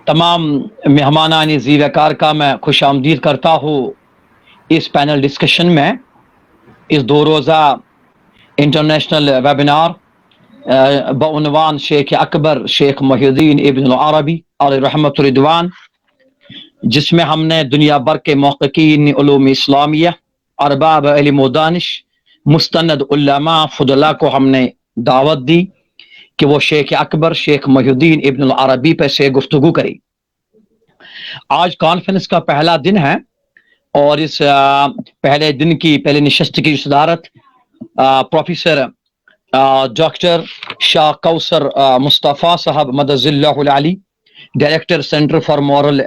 تمام مہمانان ذی وقار کا میں خوش آمدید کرتا ہوں اس پینل ڈسکشن میں، اس 2 روزہ انٹرنیشنل ویبینار بعنوان شیخ اکبر شیخ محی الدین ابن العربی علیہ رحمۃ الرضوان، جس میں ہم نے دنیا بھر کے محققین علوم اسلامیہ، ارباب علم و دانش، مستند علماء فضلاء کو ہم نے دعوت دی کہ وہ شیخ اکبر شیخ محی الدین ابن العربی پہ سے گفتگو کریں۔ آج کانفرنس کا پہلا دن ہے اور اس پہلے دن کی پہلے نشست کی صدارت پروفیسر ڈاکٹر شاہ کوثر مصطفیٰ صاحب مدظ اللہ العلی، director centre for moral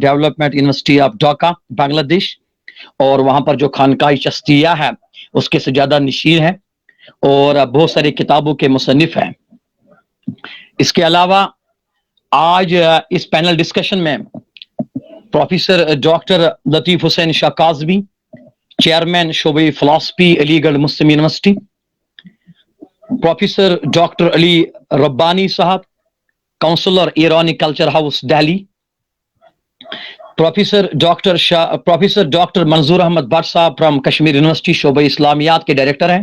development university of Dhaka Bangladesh, اور وہاں پر جو خانقاہ چشتیہ ہے اس کے سجادہ نشین ہیں اور بہت ساری کتابوں کے مصنف ہیں۔ اس کے علاوہ آج اس پینل ڈسکشن میں professor doctor Latif Hussain Shah Kazmi, chairman شعبہ philosophy Aligarh Muslim university, professor doctor Ali Rabbani صاحب، کونسلر ایرانی culture house Delhi, professor doctor Manzoor Ahmad Bhat صاحب فرام کشمیر یونیورسٹی شعبہ اسلامیات کے ڈائریکٹر ہیں،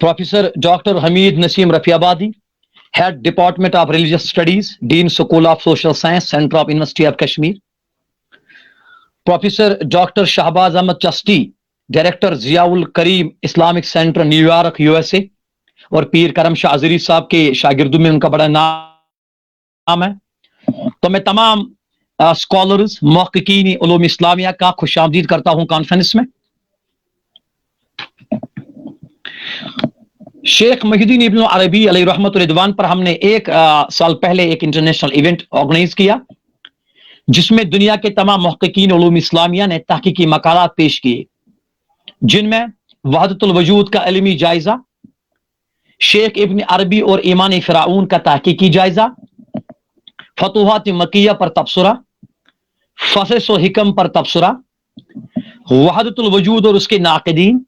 professor doctor Hameed Naseem Rafiabadi, head department of religious studies, dean school of social science, centre of university of Kashmir, professor doctor Shahbaz Ahmad Chishti, director Zia الکریم Islamic centre new York USA، اور پیر کرم شاہ عزیری صاحب کے شاگردوں میں ان کا بڑا نام ہے۔ تو میں تمام اسکالرز محققین علوم اسلامیہ کا خوش آمدید کرتا ہوں کانفرنس میں۔ شیخ محی الدین ابن العربی علیہ رحمۃ الرضوان پر ہم نے 1 سال پہلے ایک انٹرنیشنل ایونٹ آرگنائز کیا جس میں دنیا کے تمام محققین علوم اسلامیہ نے تحقیقی مقالات پیش کیے، جن میں وحدت الوجود کا علمی جائزہ، شیخ ابن عربی اور ایمان فرعون کا تحقیقی جائزہ، فتوحات مکیہ پر تبصرہ، فصص و حکم پر تبصرہ، وحدت الوجود اور اس کے ناقدین،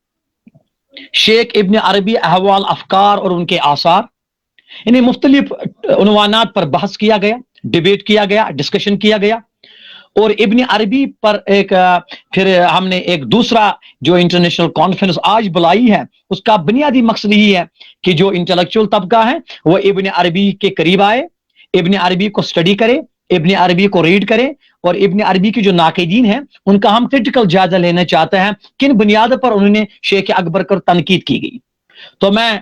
شیخ ابن عربی احوال افکار اور ان کے آثار، انہیں مختلف عنوانات پر بحث کیا گیا، ڈیبیٹ کیا گیا، ڈسکشن کیا گیا، اور ابن عربی پر پھر ہم نے ایک دوسرا جو انٹرنیشنل کانفرنس آج بلائی ہے، اس کا بنیادی مقصد یہی ہے کہ جو انٹلیکچوئل طبقہ ہے وہ ابن عربی کے قریب آئے، ابن عربی کو سٹڈی کرے، ابن عربی کو ریڈ کرے، اور ابن عربی کے جو ناقدین ہیں ان کا ہم کریٹیکل جائزہ لینا چاہتے ہیں، کن بنیاد پر انہوں نے شیخ اکبر پر تنقید کی گئی۔ تو میں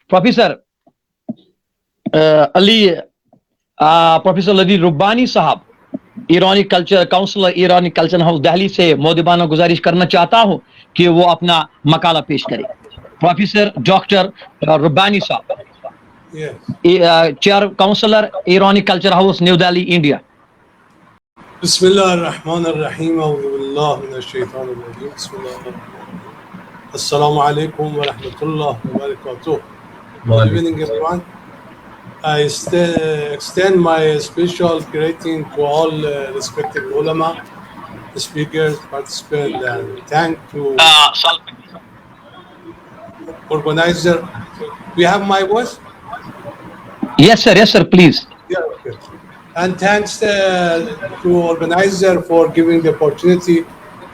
پروفیسر علی ربانی صاحب، ایرانی کلچر کونسلر ایرانی کلچر ہاؤس دہلی سے مؤدبانہ گزارش کرنا چاہتا ہوں کہ وہ اپنا مقالہ پیش کرے۔ پروفیسر ڈاکٹر ربانی صاحب، چیئر کونسلر ایرانی culture house new Delhi India. بسم اللہ الرحمن الرحیم، اعوذ باللہ من الشیطان الرجیم، بسم اللہ الرحمن الرحیم۔ السلام علیکم ورحمۃ اللہ وبرکاتہ۔ Good evening everyone. I extend my special greeting to all respected ulama, speakers, participants, and thank to organizer. We have my voice? Yes sir, please. Yeah, okay. And thanks to organizer for giving the opportunity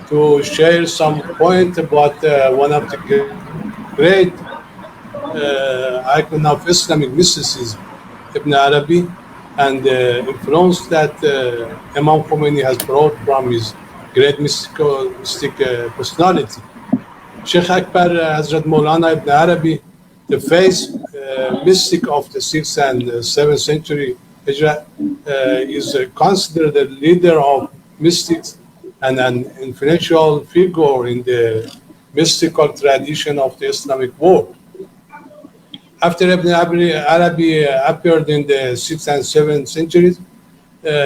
to share some point about one of the great icon of Islamic mysticism, Ibn Arabi, and the influence that Imam Khomeini has brought from his great mystic personality. Shaykh Akbar Hazrat Maulana Ibn Arabi, the famous mystic of the 6th and 7th century Hijra, is considered the leader of mystics and an influential figure in the mystical tradition of the Islamic world. After Ibn Arabi appeared in the 6th and 7th centuries,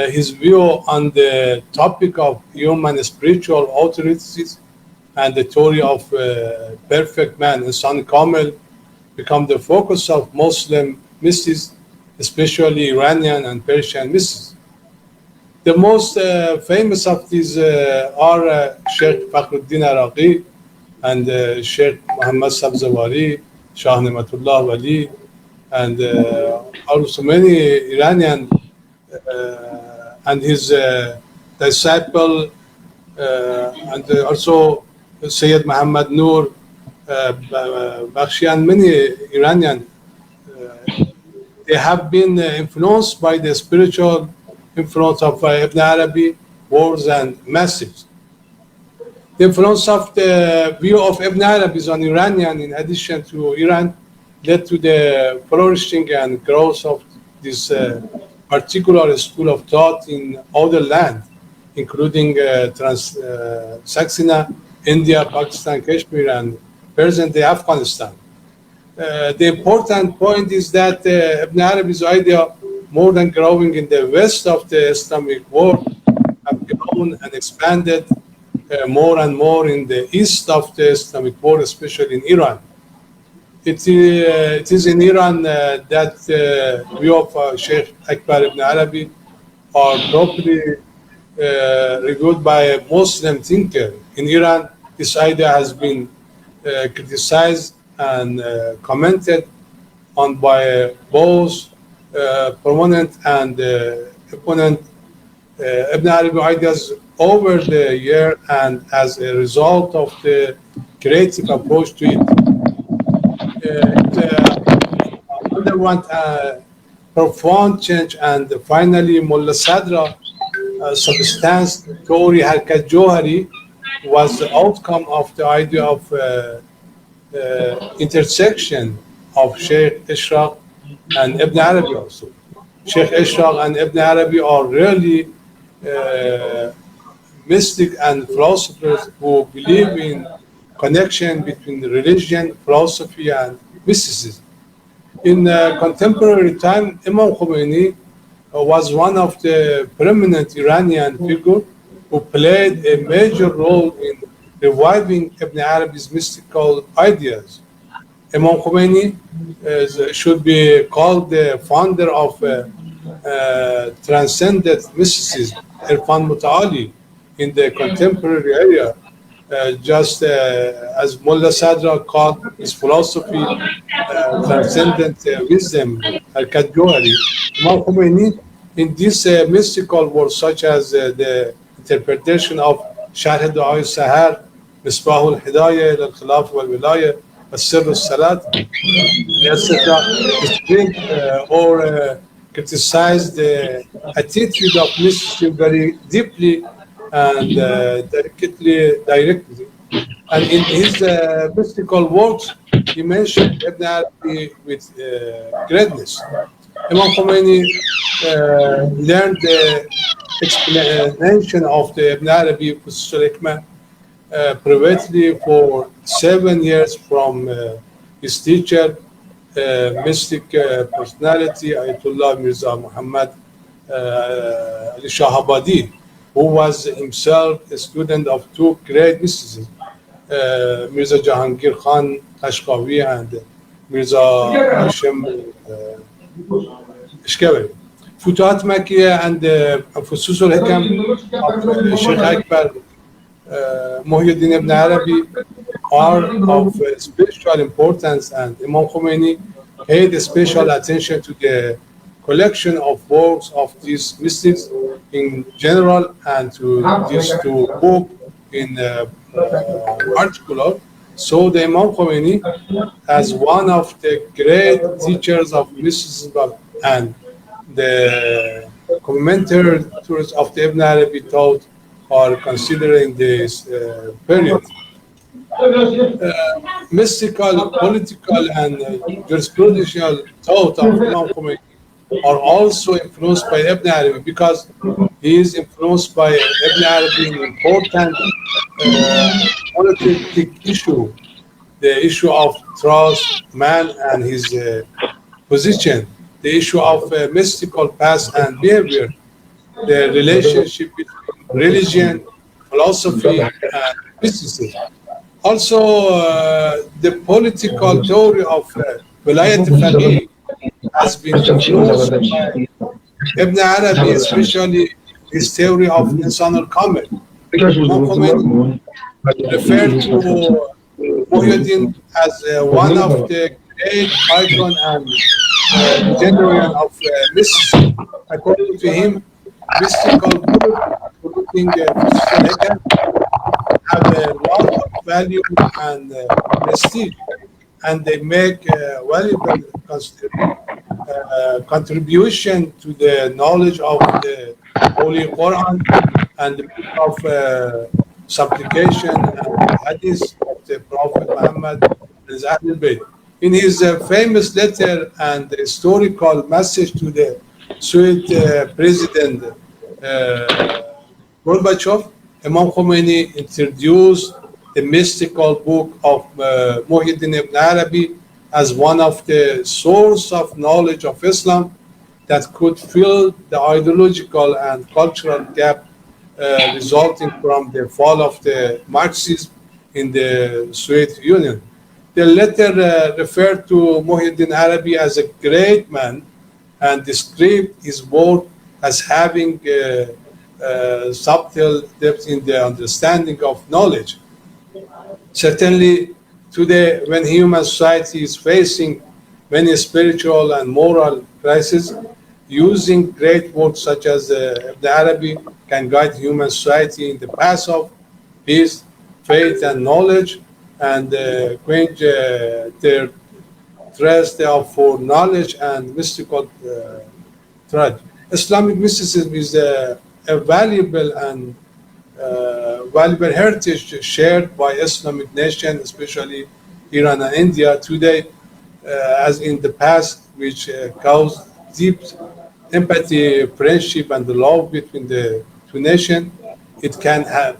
his view on the topic of human spiritual authorities and the theory of perfect man, Insan Kamil, become the focus of Muslim mystics, especially Iranian and Persian mystics. The most famous of these are Shaykh Fakhruddin Iraqi and Shaykh Muhammad Sabzawari Shah Nematullah Wali, and also many Iranian and his disciple, and also Sayyid Muhammad Noor Bakhshi, and many Iranian, they have been influenced by the spiritual influence of Ibn Arabi, words and messages. The influence of the view of Ibn Arabi on Iranian, in addition to Iran, led to the flourishing and growth of this particular school of thought in other lands, including Saxena, India, Pakistan, Kashmir, and present-day Afghanistan. The important point is that Ibn Arabi's idea, more than growing in the west of the Islamic world, have grown and expanded more and more in the east of the Islamic world, especially in Iran. It is in Iran that view of Shaykh Akbar ibn Arabi are properly reviewed by a Muslim thinker. In Iran, this idea has been criticized and commented on by both prominent and opponent Ibn Arabi ideas over the year, and as a result of the creative approach to it, it underwent a profound change, and finally Mullah Sadra substance theory Harkat Johari was the outcome of the idea of intersection of Shaykh Ishraq and Ibn Arabi also. Shaykh Ishraq and Ibn Arabi are really mystic and philosophers who believe in connection between religion, philosophy, and mysticism. In contemporary time, Imam Khomeini was one of the prominent Iranian figures who played a major role in reviving Ibn Arabi's mystical ideas. Imam Khomeini should be called the founder of transcendent mysticism, Irfan Muta'ali, in the contemporary area, just as Mullah Sadra called his philosophy transcendent wisdom, Harkat Johari. Imam Khomeini, in these mystical words, such as the interpretation of Sharh Du'a Sahar, Misbah al-Hidayah, al-Khilaf wal-Wilayah, Al-Sirr al-Salat, etc., or criticize the attitude of mysticism very deeply and directly. And in his mystical works, he mentioned Ibn Arabi with greatness. Imam Khomeini learned the explanation of the Ibn Arabi Hikmah privately for 7 years from his teacher, mystic personality, Ayatollah Mirza Muhammad Ali Shahabadi, who was himself a student of two great mystics, Mirza Jahangir Khan Kashkawi and Mirza Hashim Ishkawi. Futuhat Makkiyah and Fusus al-Hikam of Shaykh Akbar Mohi ibn Arabi are of spiritual importance, and Imam Khomeini paid special attention to the collection of works of these mystics in general and to these two books in particular. So the Imam Khomeini, as one of the great teachers of mysticism and the commentators of the Ibn Arabi thought, are considering this period. Mystical, political, and jurisprudential thought of Imam Khomeini are also influenced by Ibn Arabi, because he is influenced by Ibn Arabi in important politic issue, the issue of trust, man and his position, the issue of mystical past and behavior, the relationship between religion, philosophy, and mysticism. Also, the political theory of Wilayat al-Faqih has been influenced by Ibn Arabi, especially his theory of Insan al-Kamil. Khomeini referred to UDDIN as one of the great icon and generation of mysticism. According to him, mystical groups, including SHAYKH, have a lot of value and prestige, and they make valuable contribution to the knowledge of the Holy Quran and the book of supplication and hadith of the Prophet Muhammad and his Ahlul Bayt. In his famous letter and historical message to the Soviet President Gorbachev, Imam Khomeini introduced the mystical book of Muhyiddin ibn Arabi as one of the source of knowledge of Islam that could fill the ideological and cultural gap resulting from the fall of the Marxism in the Soviet Union. The letter referred to Muhyiddin Arabi as a great man and described his work as having subtle depth in the understanding of knowledge. Certainly, today, when human society is facing many spiritual and moral crises, using great works such as Ibn Arabi can guide human society in the path of peace, faith, and knowledge, and quench their thirst for knowledge and mystical thread. Islamic mysticism is a valuable and valuable heritage shared by Islamic nations, especially Iran and India today, as in the past, which caused deep empathy, friendship, and the love between the two nations. It can have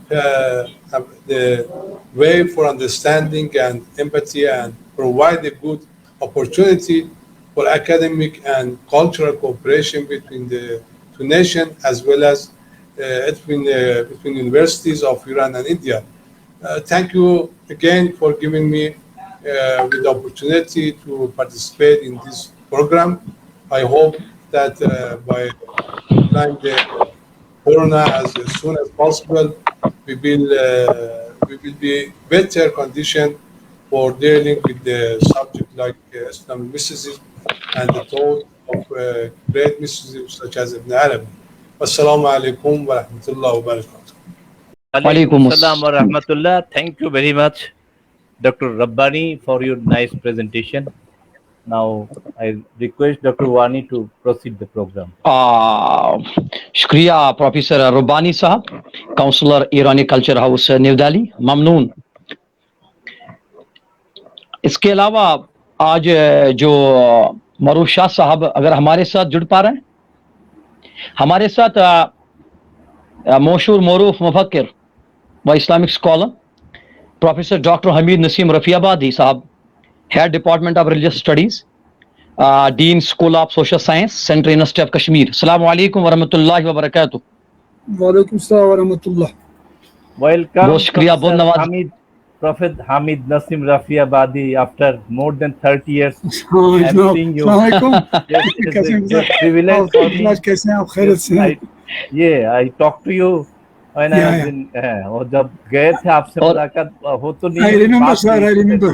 the way for understanding and empathy and provide a good opportunity for academic and cultural cooperation between the two nations, as well as between universities of Iran and India. Thank you again for giving me the opportunity to participate in this program. I hope that by applying the Corona as soon as possible, we will be better conditioned for dealing with the subject like Islamic mysticism and the thought of great mysticism such as Ibn Arabi. Assalamu alaikum wa rahmatullahi wa barakatuh. Alaikum assalam wa rahmatullah. Thank you very much, Dr. Rabbani, for your nice presentation. Now, I request Dr. Wani to proceed the program. शुक्रिया professor Rabbani Sahib, counsellor Irani culture house new Delhi, ममनून। इसके अलावा आज जो मरूफ शाह साहब अगर हमारे साथ जुड़ पा रहे हैं, हमारे साथ मशहूर मरूफ मुफक्किर व Islamic scholar professor doctor Hameed Naseem Rafiabadi Sahib, head department of religious studies, dean school of social science, central university of Kashmir. अस्सलाम वालेकुम वरहमतुल्लाहि वबरकातुहू। वालेकुम अस्सलाम वरहमतुल्लाह। वेलकम। बहुत शुक्रिया, बहुत Nawaz. Prophet Hamid Nasim Rafiabadi, after more than 30 years, I'm seeing you. It's a privilege for me. Yeah, I talked to you when I was in. और जब गए थे आपसे मुलाकात हो तो नहीं। I remember, sir. I remember.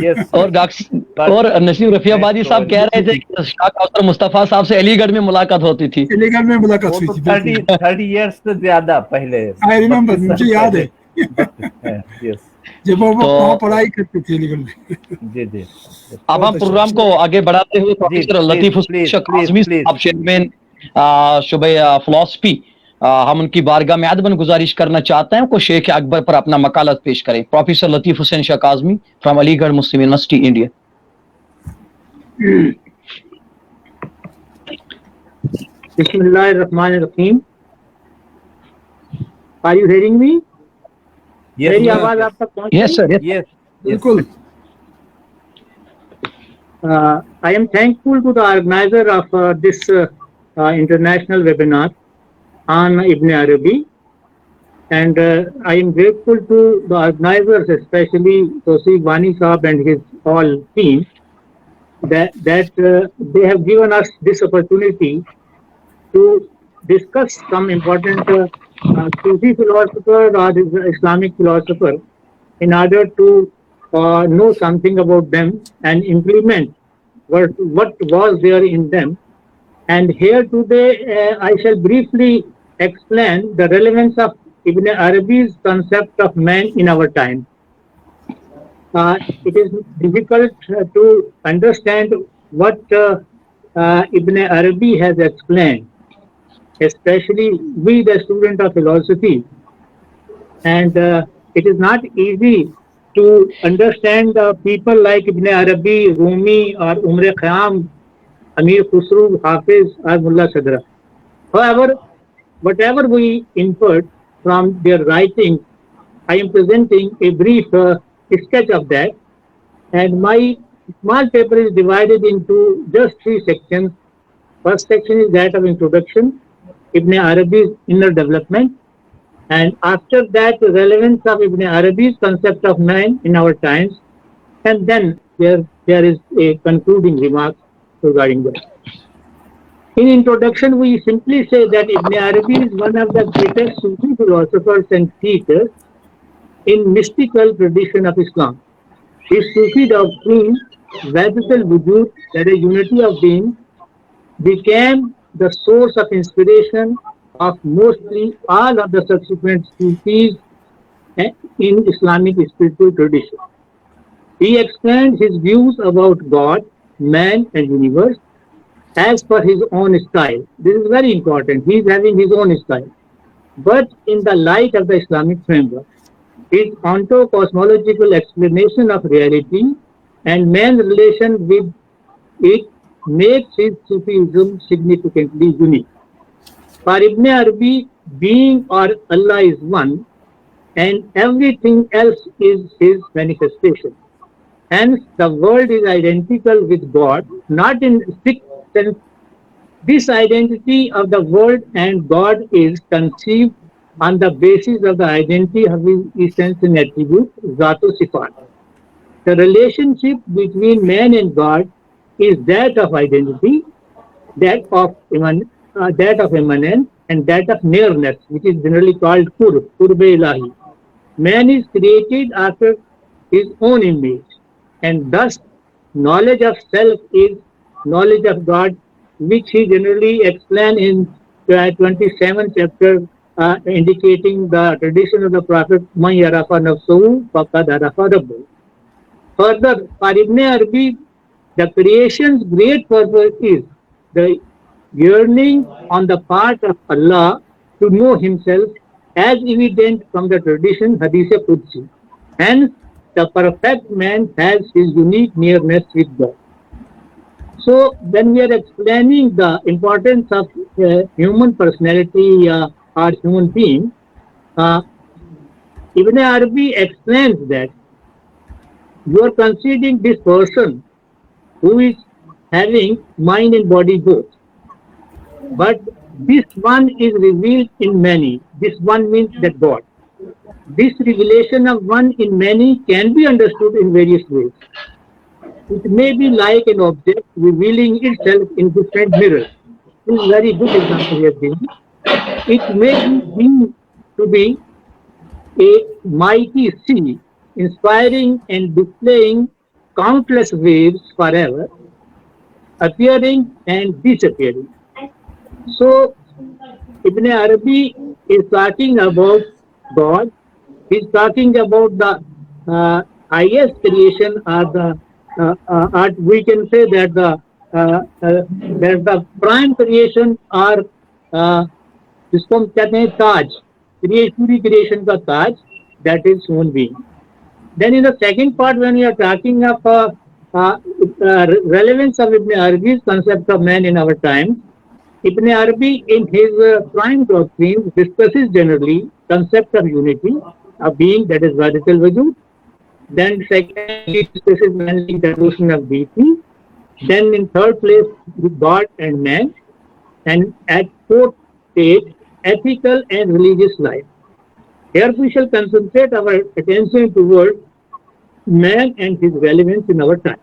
Yes. और नसीम रफियाबादी साहब कह रहे थे कि शाह कौसर मुस्तफा साहब से अलीगढ़ में मुलाकात होती थी। अलीगढ़ में मुलाकात हुई थी। 30 years से ज्यादा पहले। I remember, मुझे याद है। Yes. जब वो वहाँ पढ़ाई करते थे अलीगढ़ में। जी जी। अब हम प्रोग्राम को आगे बढ़ाते हुए प्रोफेसर लतीफ हुसैन काज़मी साहब, चेयरमैन शुबे फिलॉसफी, हम उनकी बारगाह में अदबन गुजारिश करना चाहते हैं को शेख अकबर पर अपना मकालत पेश करें। Professor Latif Hussain Shah Kazmi from Aligarh Muslim university, India. बिस्मिल्लाहिर्रहमानिर्रहीम। Are you hearing me? Yes, मेरी आवाज आप तक पहुंच रही है? Yes sir, yes, बिल्कुल। I am thankful to the organizer of this international webinar on Ibn Arabi, and I am grateful to the organizers, especially Tawseeq Wani Saab and his all team, that they have given us this opportunity to discuss some important Sufi philosopher or Islamic philosopher in order to know something about them and implement what was there in them. And here today I shall briefly explain the relevance of Ibn Arabi's concept of man in our time. It is difficult to understand what Ibn Arabi has explained, especially we, the student of philosophy. And it is not easy to understand people like Ibn Arabi, Rumi, or Umar Khayyam, Amir Khusru, Hafiz, or Mullah Sadra. However, whatever we input from their writings, I am presenting a brief sketch of that. And my small paper is divided into just 3 sections. First section is that of introduction, Ibn Arabi's inner development, and after that the relevance of Ibn Arabi's concept of man in our times, and then there is a concluding remark regarding that. In introduction, we simply say that Ibn Arabi is one of the greatest Sufi philosophers and teachers in mystical tradition of Islam. His Sufi doctrine, Wahdat al-Wujud, that is unity of being, became the source of inspiration of mostly all of the subsequent Sufis in Islamic spiritual tradition. He explained his views about God, man, and universe as per his own style. This is very important. He is having his own style, but in the light of the Islamic framework. His onto-cosmological explanation of reality and man's relation with it makes his Sufism significantly unique. For Ibn Arabi, being or Allah is one, and everything else is his manifestation. Hence, the world is identical with God, not in strict sense. This identity of the world and God is conceived on the basis of the identity of his essence and attribute, Zatu Sifat. The relationship between man and God is that of identity, that of immanence, and that of nearness, which is generally called Qurb-e Ilahi. Man is created after his own image, and thus knowledge of self is knowledge of God, which he generally explained in 27th chapter, indicating the tradition of the Prophet, Man yarafa nafsuhu faqad arafa rabbuhu. Further, for Ibn Arabi, the creation's great purpose is the yearning on the part of Allah to know himself, as evident from the tradition Hadith Qudsi. Hence, the perfect man has his unique nearness with God. So, when we are explaining the importance of human personality or human being, Ibn Arabi explains that you are considering this person who is having mind and body both. But this one is revealed in many. This one means that God. This revelation of one in many can be understood in various ways. It may be like an object revealing itself in different mirrors. This is a very good example we have given. It may be to be a mighty sea, inspiring and displaying countless waves forever, appearing and disappearing. So, Ibn Arabi is talking about God. He is talking about the highest creation, or we can say that the prime creation, or जिसको हम कहते हैं ताज, पूरी creation का ताज, that is human being. Then in the second part, when we are talking of relevance of Ibn Arabi's concept of man in our time, Ibn Arabi in his prime doctrine discusses generally concept of unity, of being, that is Wahdat al-Wujud. Then second, he discusses manly devotion of deity. Then in third place, God and man. And at fourth stage, ethical and religious life. Here we shall concentrate our attention towards man and his relevance in our times.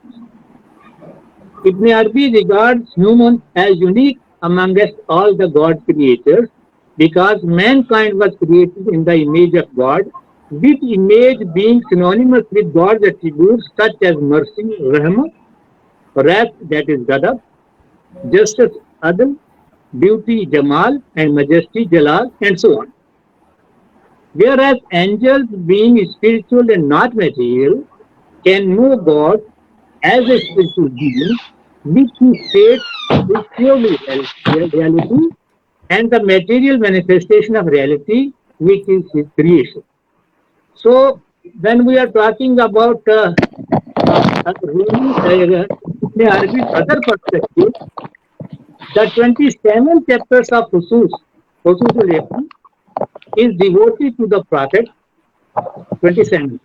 Ibn Arabi regards humans as unique amongst all the God creatures, because mankind was created in the image of God with image being synonymous with God's attributes such as mercy, rahmah, wrath, that is ghadab, justice, adl, beauty, jamal, and majesty, jalal, and so on. Whereas angels, being spiritual and not material, can know God as a spiritual being, which he states is purely reality, and the material manifestation of reality, which is his creation. So, when we are talking about Arabic other perspective, the 27 chapters of Husus is devoted to the Prophet, 27,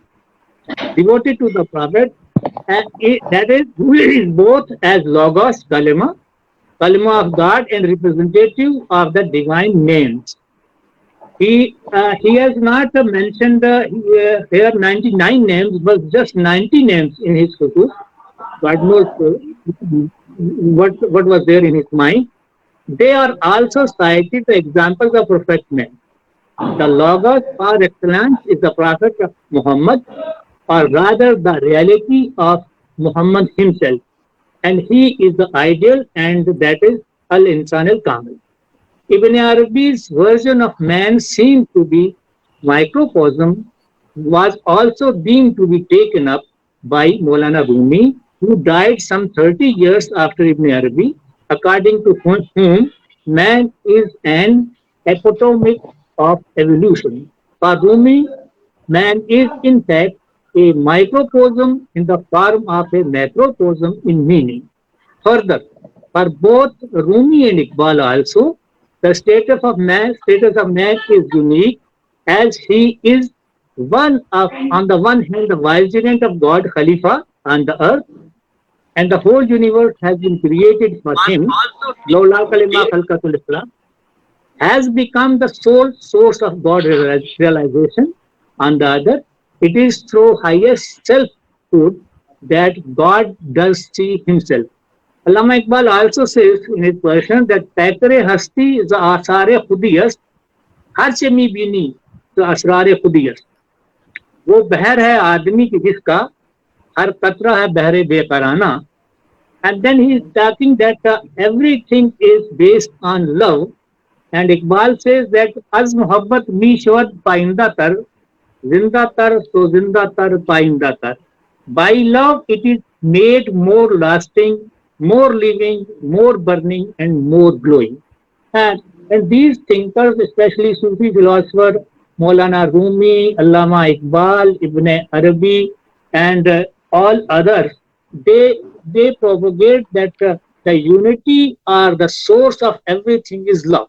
devoted to the Prophet, and that is, who is both as Logos, Kalima of God, and representative of the divine names. He has not mentioned here 99 names, but just 90 names in his Husus. God knows what was there in his mind. They are also cited the examples of perfect men. The Logos par excellence is the Prophet Muhammad, or rather the reality of Muhammad himself. And he is the ideal, and that is Al-Insan al-Kamil. Ibn Arabi's version of man seemed to be microcosm, was also deemed to be taken up by Maulana Rumi, who died some 30 years after Ibn Arabi, according to whom man is an epitome of evolution. For Rumi, man is in fact a microcosm in the form of a macrocosm in meaning. Further, for both Rumi and Iqbal also, the status of man is unique, as he is on the one hand, the vicegerent of God, Khalifa on the earth, and the whole universe has been created for him. Lawla kalima khalqatul Islam has become the sole source of God realization. On the other, it is through highest selfhood that God does see himself. Allama Iqbal also says in his version that Pakare Hasti is the Asare Khudiyas, Harchemi Bini, the Asrare Khudiyas. वो बहर है आदमी की जिसका हर कतरा है बहरे बेकराना. And then he is talking that everything is based on love. And Iqbal says that Az Muhabbat mi shawad painda tar, zinda tar so zinda tar painda tar. By love it is made more lasting, more living, more burning, and more glowing. And these thinkers, especially Sufi philosopher Maulana Rumi, Allama Iqbal, Ibn Arabi, and all others, they propagate that the unity or the source of everything is love.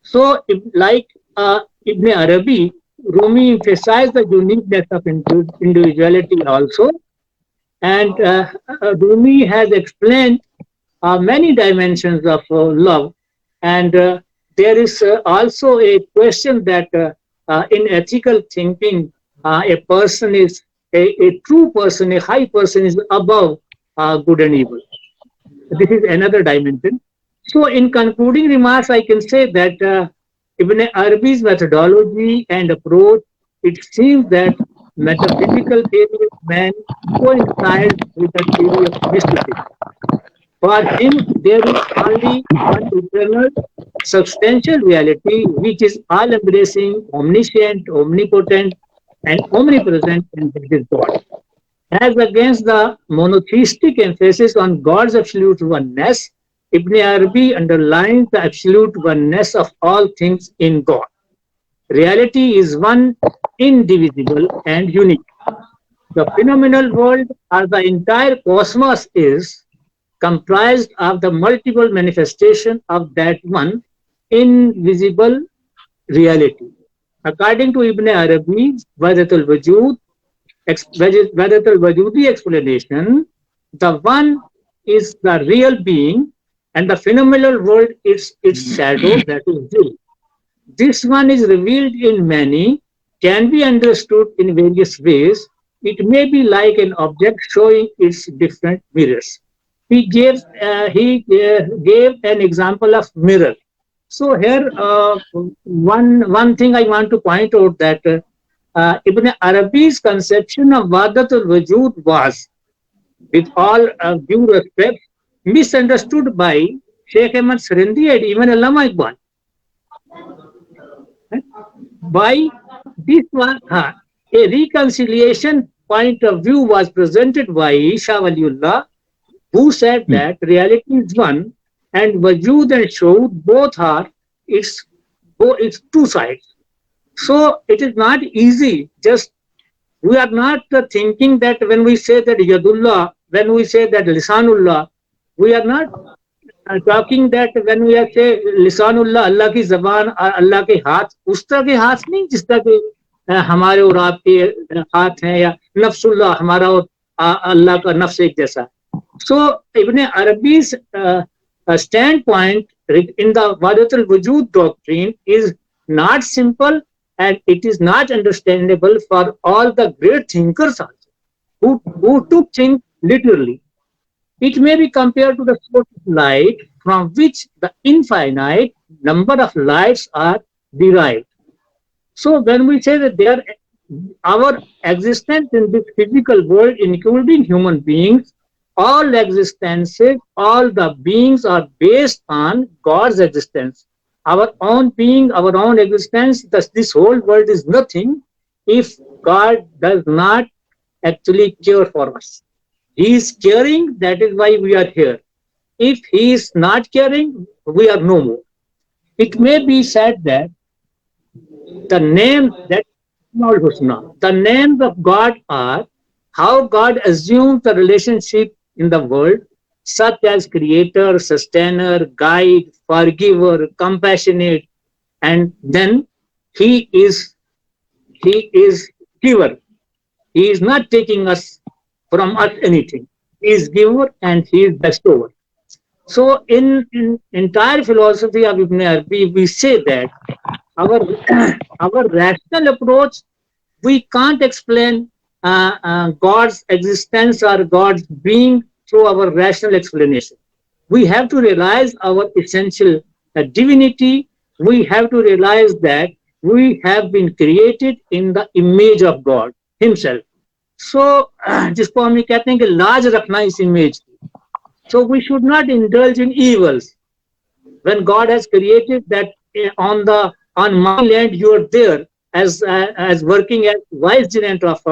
So, like Ibn Arabi, Rumi emphasized the uniqueness of individuality also. And Rumi has explained many dimensions of love. And there is also a question that in ethical thinking, a person is a true person, a high person is above good and evil. This is another dimension. So in concluding remarks, I can say that Ibn Arabi's methodology and approach, it seems that metaphysical theory of man coincides with the theory of mysticism. For him, there is only one eternal, substantial reality which is all-embracing, omniscient, omnipotent, and omnipresent, and that is God. As against the monotheistic emphasis on God's absolute oneness, Ibn Arabi underlines the absolute oneness of all things in God. Reality is one, indivisible, and unique. The phenomenal world, or the entire cosmos, is comprised of the multiple manifestation of that one invisible reality. According to Ibn Arabi's Wahdatul Wujudi explanation, the one is the real being, and the phenomenal world is its shadow, that is will. This one is revealed in many, can be understood in various ways. It may be like an object showing its different mirrors. He gave an example of mirror. So here, one thing I want to point out that Ibn Arabi's conception of Wahdatul Wujud was, with all due respect, misunderstood by Shaykh Ahmad Sarindi and even Allama Iqbal. By this one, a reconciliation point of view was presented by Shah Waliullah, who said that reality is one and Wajud and Shuhud both are its two sides. So it is not easy. Just we are not thinking that when we say that Yadullah, when we say that Lisanullah, we are not talking that when we say Lisanullah, Allah ki zaban or Allah ke haath, us tarah ke haath nahi, jis tarah ke हमारे और आपके हाथ हैं या नफ्सुल्लाह हमारा और अल्लाह का नफ्स एक जैसा. So Ibn Arabi's standpoint in the Wahdatul Wujud doctrine is not simple, and it is not understandable for all the great thinkers also who took things literally. It may be compared to the source of light from which the infinite number of lights are derived. So when we say that our existence in this physical world, including human beings, all existences, all the beings are based on God's existence. Our own being, our own existence, thus this whole world is nothing if God does not actually care for us. He is caring, that is why we are here. If He is not caring, we are no more. It may be said that the names of God are how God assumes the relationship in the world, such as creator, sustainer, guide, forgiver, compassionate, and then He is giver. He is not taking from us anything. He is giver and He is bestower. So in entire philosophy of Ibn Arabi, we say that our rational approach, we can't explain God's existence or God's being through our rational explanation. We have to realize our essential divinity. We have to realize that we have been created in the image of God Himself. So, जिसको हम ये कहते हैं कि लाज रखना इस image की. So we should not indulge in evils. When God has created that on my land you are there as working as vicegerent of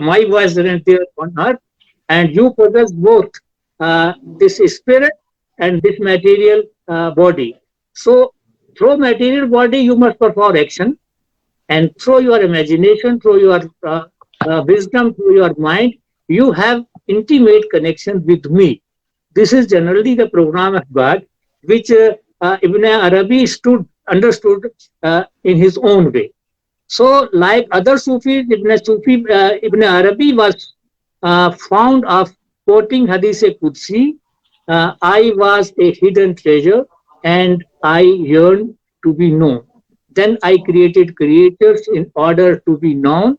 my vicegerent there on earth, and you possess both this spirit and this material body. So through material body you must perform action, and through your imagination, through your wisdom, through your mind, you have intimate connection with me. This is generally the program of God, which Ibn Arabi understood in his own way. So, like other Sufis, Ibn Arabi was fond of quoting Hadith-e Qudsi, I was a hidden treasure and I yearned to be known. Then I created creatures in order to be known,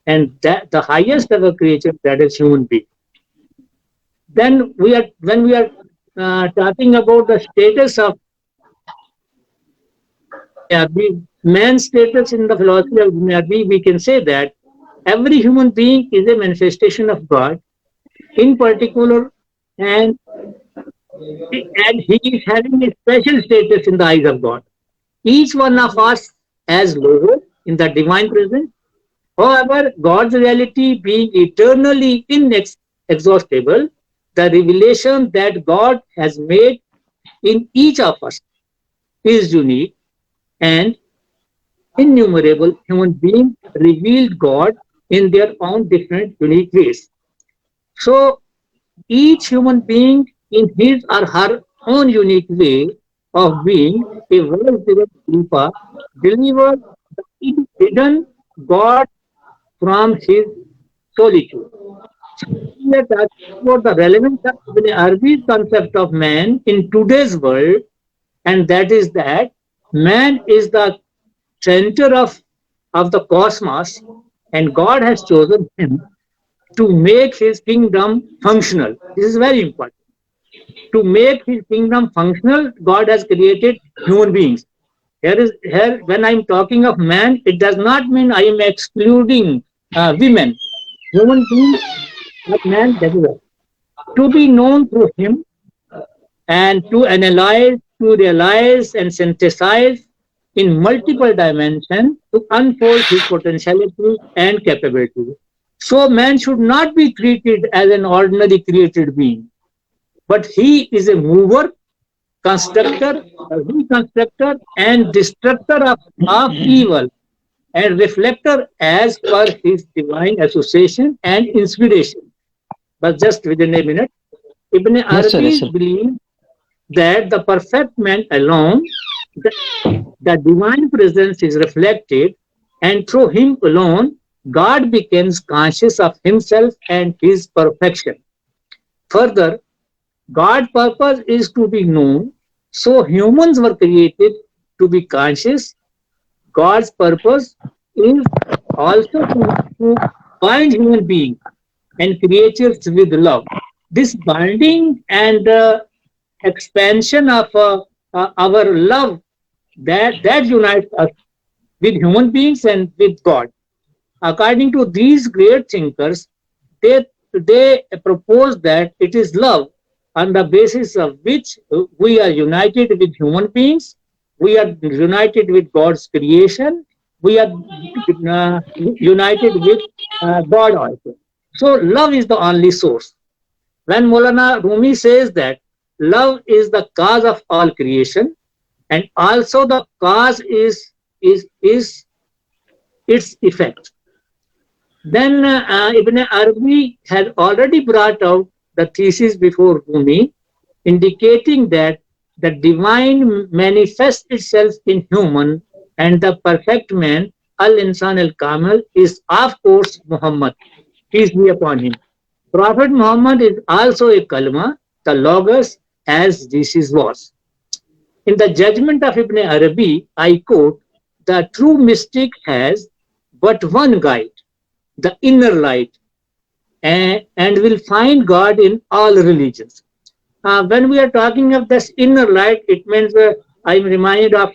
and that the highest ever creature, that is human being. Then when we are talking about the status of man's status in the philosophy of Ibn Arabi, we can say that every human being is a manifestation of God in particular, and he is having a special status in the eyes of God. Each one of us has logo in the divine presence. However, God's reality being eternally inexhaustible, the revelation that God has made in each of us is unique, and innumerable human beings revealed God in their own different unique ways. So each human being in his or her own unique way of being a well-developed Rupa delivers the hidden God from his solitude. We are talking about the relevance of Ibn Arabi's concept of man in today's world, and that is that man is the center of the cosmos, and God has chosen him to make his kingdom functional. This is very important. To make his kingdom functional, God has created human beings. Here when I'm talking of man, it does not mean I am excluding women. Human beings, but man, that is all. To be known through him and to analyze, to realize and synthesize in multiple dimensions to unfold his potentiality and capability. So man should not be treated as an ordinary created being, but he is a mover, constructor, reconstructor, and destructor of evil, and reflector as per his divine association and inspiration. But just within a minute, Ibn Yes, sir, Arabi yes, sir. believes that the perfect man alone, the divine presence is reflected, and through him alone, God becomes conscious of himself and his perfection. Further, God's purpose is to be known, so humans were created to be conscious. God's purpose is also to bind human beings and creatures with love. This binding and expansion of our love that unites us with human beings and with God. According to these great thinkers, they propose that it is love on the basis of which we are united with human beings, we are united with God's creation, we are united with God also. So love is the only source. When Maulana Rumi says that love is the cause of all creation, and also the cause is its effect, then Ibn Arabi had already brought out the thesis before Rumi, indicating that the divine manifests itself in human, and the perfect man, Al-Insan al-Kamil, is of course Muhammad, peace be upon him. Prophet Muhammad is also a kalma, the logos, as Jesus was. In the judgment of Ibn Arabi, I quote, the true mystic has but one guide, the inner light, and will find God in all religions. When we are talking of this inner light, it means I'm reminded of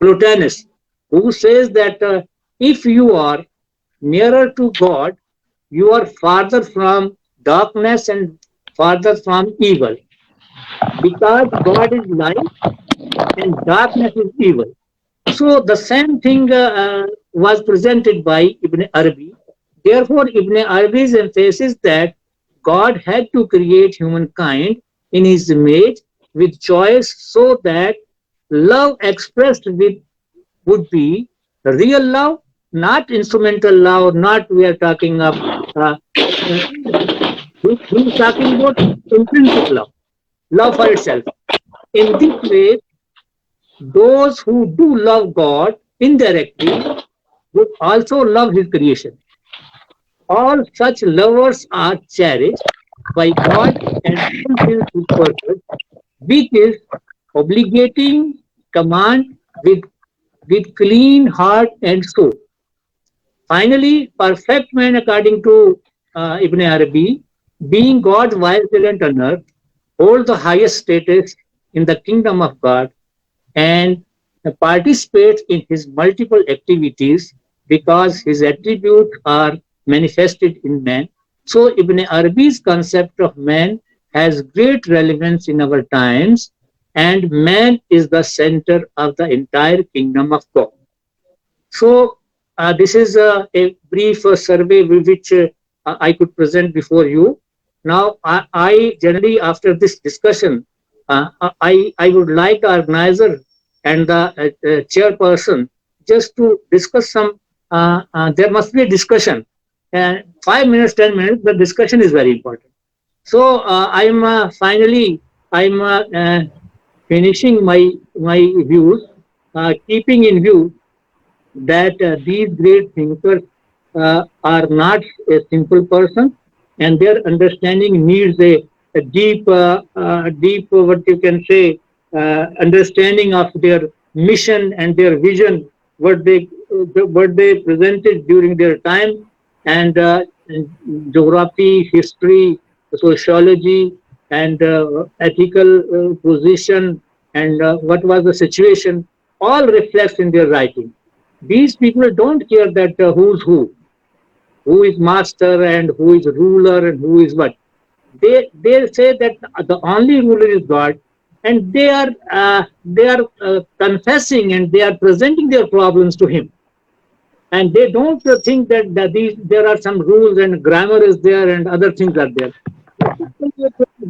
Plotinus, who says that if you are nearer to God, you are farther from darkness and farther from evil, because God is light and darkness is evil. So the same thing was presented by Ibn Arabi. Therefore, Ibn Arabi's emphasis that God had to create humankind in his image with choice, so that love expressed with would be real love, not instrumental love, not we are talking of, he's talking about intrinsic love, love for itself. In this way, those who do love God indirectly would also love his creation. All such lovers are cherished by God and fulfill his purpose, which is obligating command with clean heart and soul. Finally, perfect man, according to Ibn Arabi, being God's vicegerent on earth, holds the highest status in the kingdom of God and participates in his multiple activities because his attributes are manifested in man. So Ibn Arabi's concept of man has great relevance in our times, and man is the center of the entire kingdom of God. So this is a brief survey which I could present before you. Now, I generally, after this discussion, I would like the organizer and the chairperson just to discuss some, there must be a discussion. 5 minutes, 10 minutes, the discussion is very important. So I'm finally, I'm finishing my views, keeping in view that these great thinkers are not a simple person, and their understanding needs a deep, what you can say, understanding of their mission and their vision, what they presented during their time, and geography, history, sociology, and ethical position, and what was the situation, all reflects in their writing. These people don't care that who's who is master and who is ruler and who is what. They say that the only ruler is God, and they are confessing and they are presenting their problems to him, and they don't think that there are some rules and grammar is there and other things are there.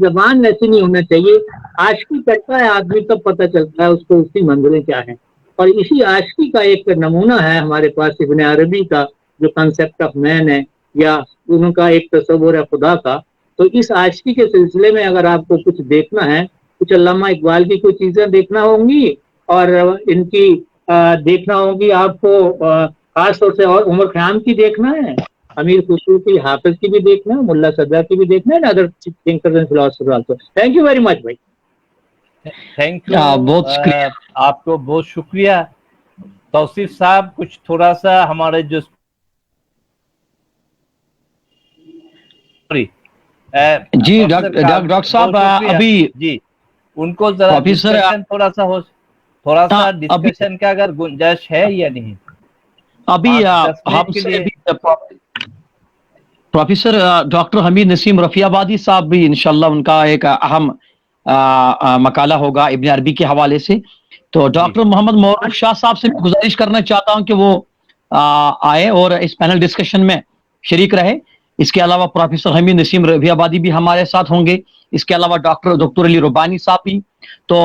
زبان ایسی نہیں ہونا چاہیے. عاشقی کرتا ہے آدمی تب پتہ چلتا ہے اس کو اس کی منزلیں کیا ہیں, اور اسی عاشقی کا ایک نمونہ ہے ہمارے پاس ابن عربی کا, جو کنسیپٹ آف مین ہے یا ان کا ایک تصور ہے خدا کا. تو اس عاشقی کے سلسلے میں اگر آپ کو کچھ دیکھنا ہے, کچھ علامہ اقبال کی کوئی چیزیں دیکھنا ہوں گی, اور ان کی دیکھنا ہوگی آپ کو خاص طور سے, اور عمر خیام کی دیکھنا ہے, امیر خسرو کی, حافظ کی بھی دیکھنا ہے, ملا صدر کی بھی دیکھنا ہے, other thinkers and philosophers also. Thank you very much بھائی. تھینک یو, بہت شکریہ آپ کو, بہت شکریہ. توصیف صاحب کچھ تھوڑا سا ہمارے جو جی ڈاکٹر صاحب ابھی جی ان کو ذرا ڈسکشن تھوڑا سا ڈسکشن کا اگر گنجائش ہے یا نہیں. ابھی ہم سے professor doctor Hameed Naseem Rafiabadi صاحب بھی انشاءاللہ ان کا ایک اہم مقالہ ہوگا ابن عربی کے حوالے سے. تو ڈاکٹر محمد معروف شاہ صاحب سے میں گزارش کرنا چاہتا ہوں کہ وہ آئے اور اس پینل ڈسکشن میں شریک رہے. اس کے علاوہ پروفیسر حمید نسیم رفیع آبادی بھی ہمارے ساتھ ہوں گے. اس کے علاوہ ڈاکٹر علی ربانی صاحب بھی. تو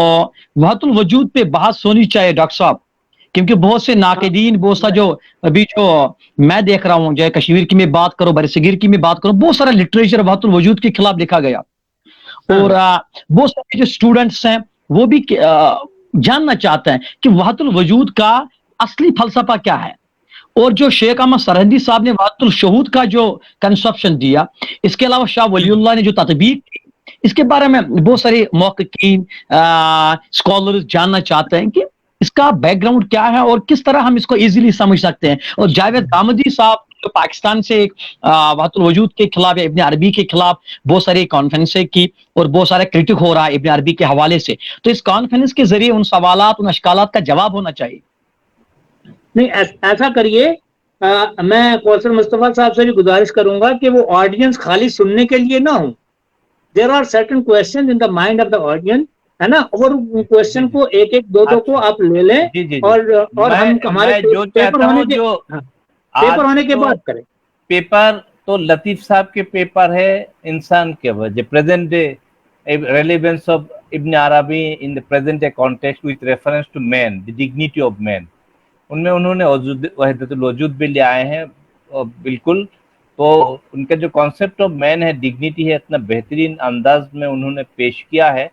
وحدت الوجود پہ بحث ہونی چاہیے ڈاکٹر صاحب, کیونکہ بہت سے ناقدین, بہت سا جو ابھی جو میں دیکھ رہا ہوں, جو کشمیر کی میں بات کروں, برصغیر کی میں بات کروں, بہت سارا لٹریچر وحدت الوجود کے خلاف لکھا گیا, اور بہت سارے جو اسٹوڈنٹس ہیں وہ بھی جاننا چاہتے ہیں کہ وحدت الوجود کا اصلی فلسفہ کیا ہے. اور جو شیخ احمد سرہندی صاحب نے وحدت الشہود کا جو کنسپشن دیا, اس کے علاوہ شاہ ولی اللہ نے جو تطبیق کی, اس کے بارے میں بہت سارے محققین اسکالرز جاننا چاہتے ہیں کہ اس کا بیک گراؤنڈ کیا ہے اور کس طرح ہم اس کو ایزیلی سمجھ سکتے ہیں. اور جاوید دامدی صاحب جو پاکستان سے وحدت الوجود کے خلاف, ابن عربی کے خلاف بہت ساری کانفرنسیں کی اور بہت سارا کرٹک ہو رہا ہے ابن عربی کے حوالے سے. تو اس کانفرنس کے ذریعے ان سوالات, ان اشکالات کا جواب ہونا چاہیے. نہیں ایسا کریے, میں کوثر مصطفیٰ صاحب سے بھی گزارش کروں گا کہ وہ آڈینس خالی سننے کے لیے نہ ہوں. There are certain question in the mind of the audience, ہے نا, اور کوسچن کو ایک ایک دو کو آپ لے لیں, اور ہم ہمارے پیپر ہونے کے بعد کریں. پیپر تو لطیف صاحب کے پیپر ہے انسان کے وجہ present day relevance of Ibn Arabi in the present day context with reference to man, the dignity of man. ان میں انہوں نے وحدت الوجود بھی لے آئے ہیں بالکل. تو ان کا جو کانسیپٹ آف مین ہے, ڈگنیٹی ہے, اتنا بہترین انداز میں انہوں نے پیش کیا ہے,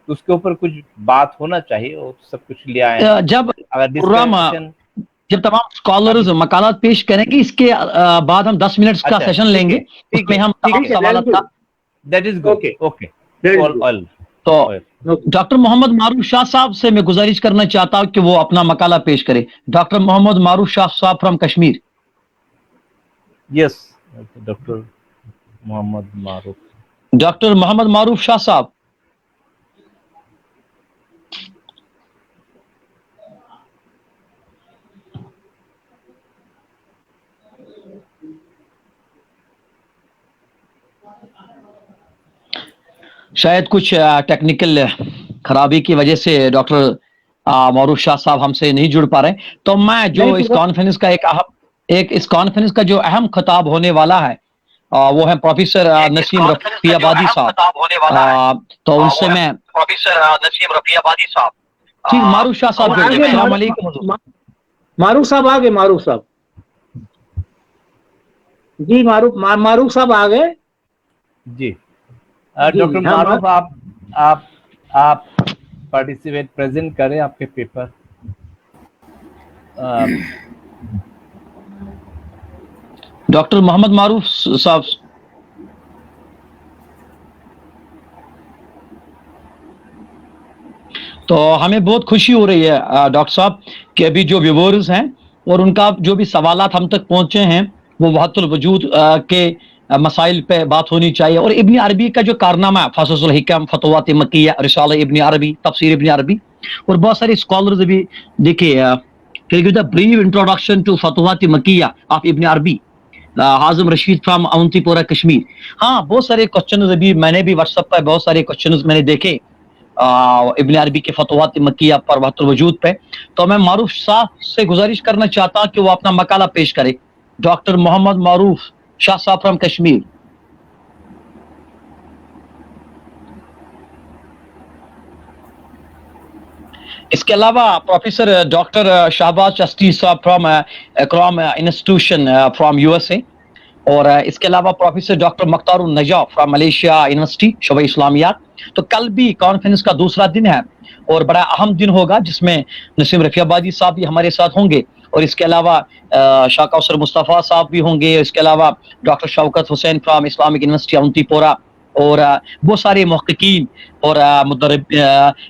تو اس کے اوپر کچھ بات ہونا چاہیے, اور سب کچھ لے آئے ہیں. جب تمام اسکالرز مقالات پیش کریں گے, اس کے بعد ہم 10 منٹ کا سیشن لیں گے, اس میں ہم سوالات کا. That is good. اوکے. تو ڈاکٹر محمد معروف شاہ صاحب سے میں گزارش کرنا چاہتا ہوں کہ وہ اپنا مقالہ پیش کرے. ڈاکٹر محمد معروف شاہ صاحب from Kashmir. Yes, doctor Muhammad معروف. ڈاکٹر محمد معروف شاہ صاحب. شاید کچھ ٹیکنیکل خرابی کی وجہ سے ڈاکٹر معروف شاہ صاحب ہم سے نہیں جڑ پا رہے. تو میں جو اس کانفرنس کا اس کانفرنس کا جو اہم خطاب ہونے والا ہے وہ ہے پروفیسر نسیم رفیع آبادی صاحب. تو ان سے میں ٹھیک, معروف شاہ صاحب جڑ گئے. السلام علیکم. معروف صاحب آ گئے. معروف صاحب جی, معروف صاحب آ گئے. جی ڈاکٹر معروف, آپ پارٹیسپیٹ پریزنٹ کریں آپ کے پیپر. ڈاکٹر محمد معروف صاحب. تو ہمیں بہت خوشی ہو رہی ہے ڈاکٹر صاحب کہ ابھی جو ویورز ہیں اور ان کا جو بھی سوالات ہم تک پہنچے ہیں وہ وحدت الوجود کے مسائل پہ بات ہونی چاہیے. اور ابن عربی کا جو کارنامہ ہے، فصص الحکم، فتوات مکیہ، رسالہ ابن عربی، تفسیر ابن عربی، اور بہت سارے اسکالرز بھی دیکھیے کہ brief introduction to فتوات مکیہ of Ibn عربی، حازم رشید فرام اونتی پورہ کشمیر. ہاں بہت سارے کوشچنز ابھی میں نے بھی واٹس ایپ پہ بہت سارے کوشچنز میں نے دیکھے ابن عربی کے فتوات مکیہ پر وحدت الوجود پہ. تو میں معروف صاحب سے گزارش کرنا چاہتا ہوں کہ وہ اپنا مقالہ پیش کرے. ڈاکٹر محمد معروف شاہ صاحب فرام کشمیر. اس کے علاوہ professor doctor Shahbaz Chishti Sahib from Ikram institution from USA. اور اس کے علاوہ پروفیسر ڈاکٹر مختار النجا فرام ملیشیا یونیورسٹی شعبہ اسلامیات. تو کل بھی کانفرنس کا دوسرا دن ہے اور بڑا اہم دن ہوگا جس میں نسیم رفیع آبادی صاحب بھی ہمارے ساتھ ہوں گے، اور اس کے علاوہ شاہ کوثر مصطفیٰ صاحب بھی ہوں گے. اس کے علاوہ doctor Shaukat Hussain from Islamic university Awantipora, اور بہت سارے محققین اور مدرب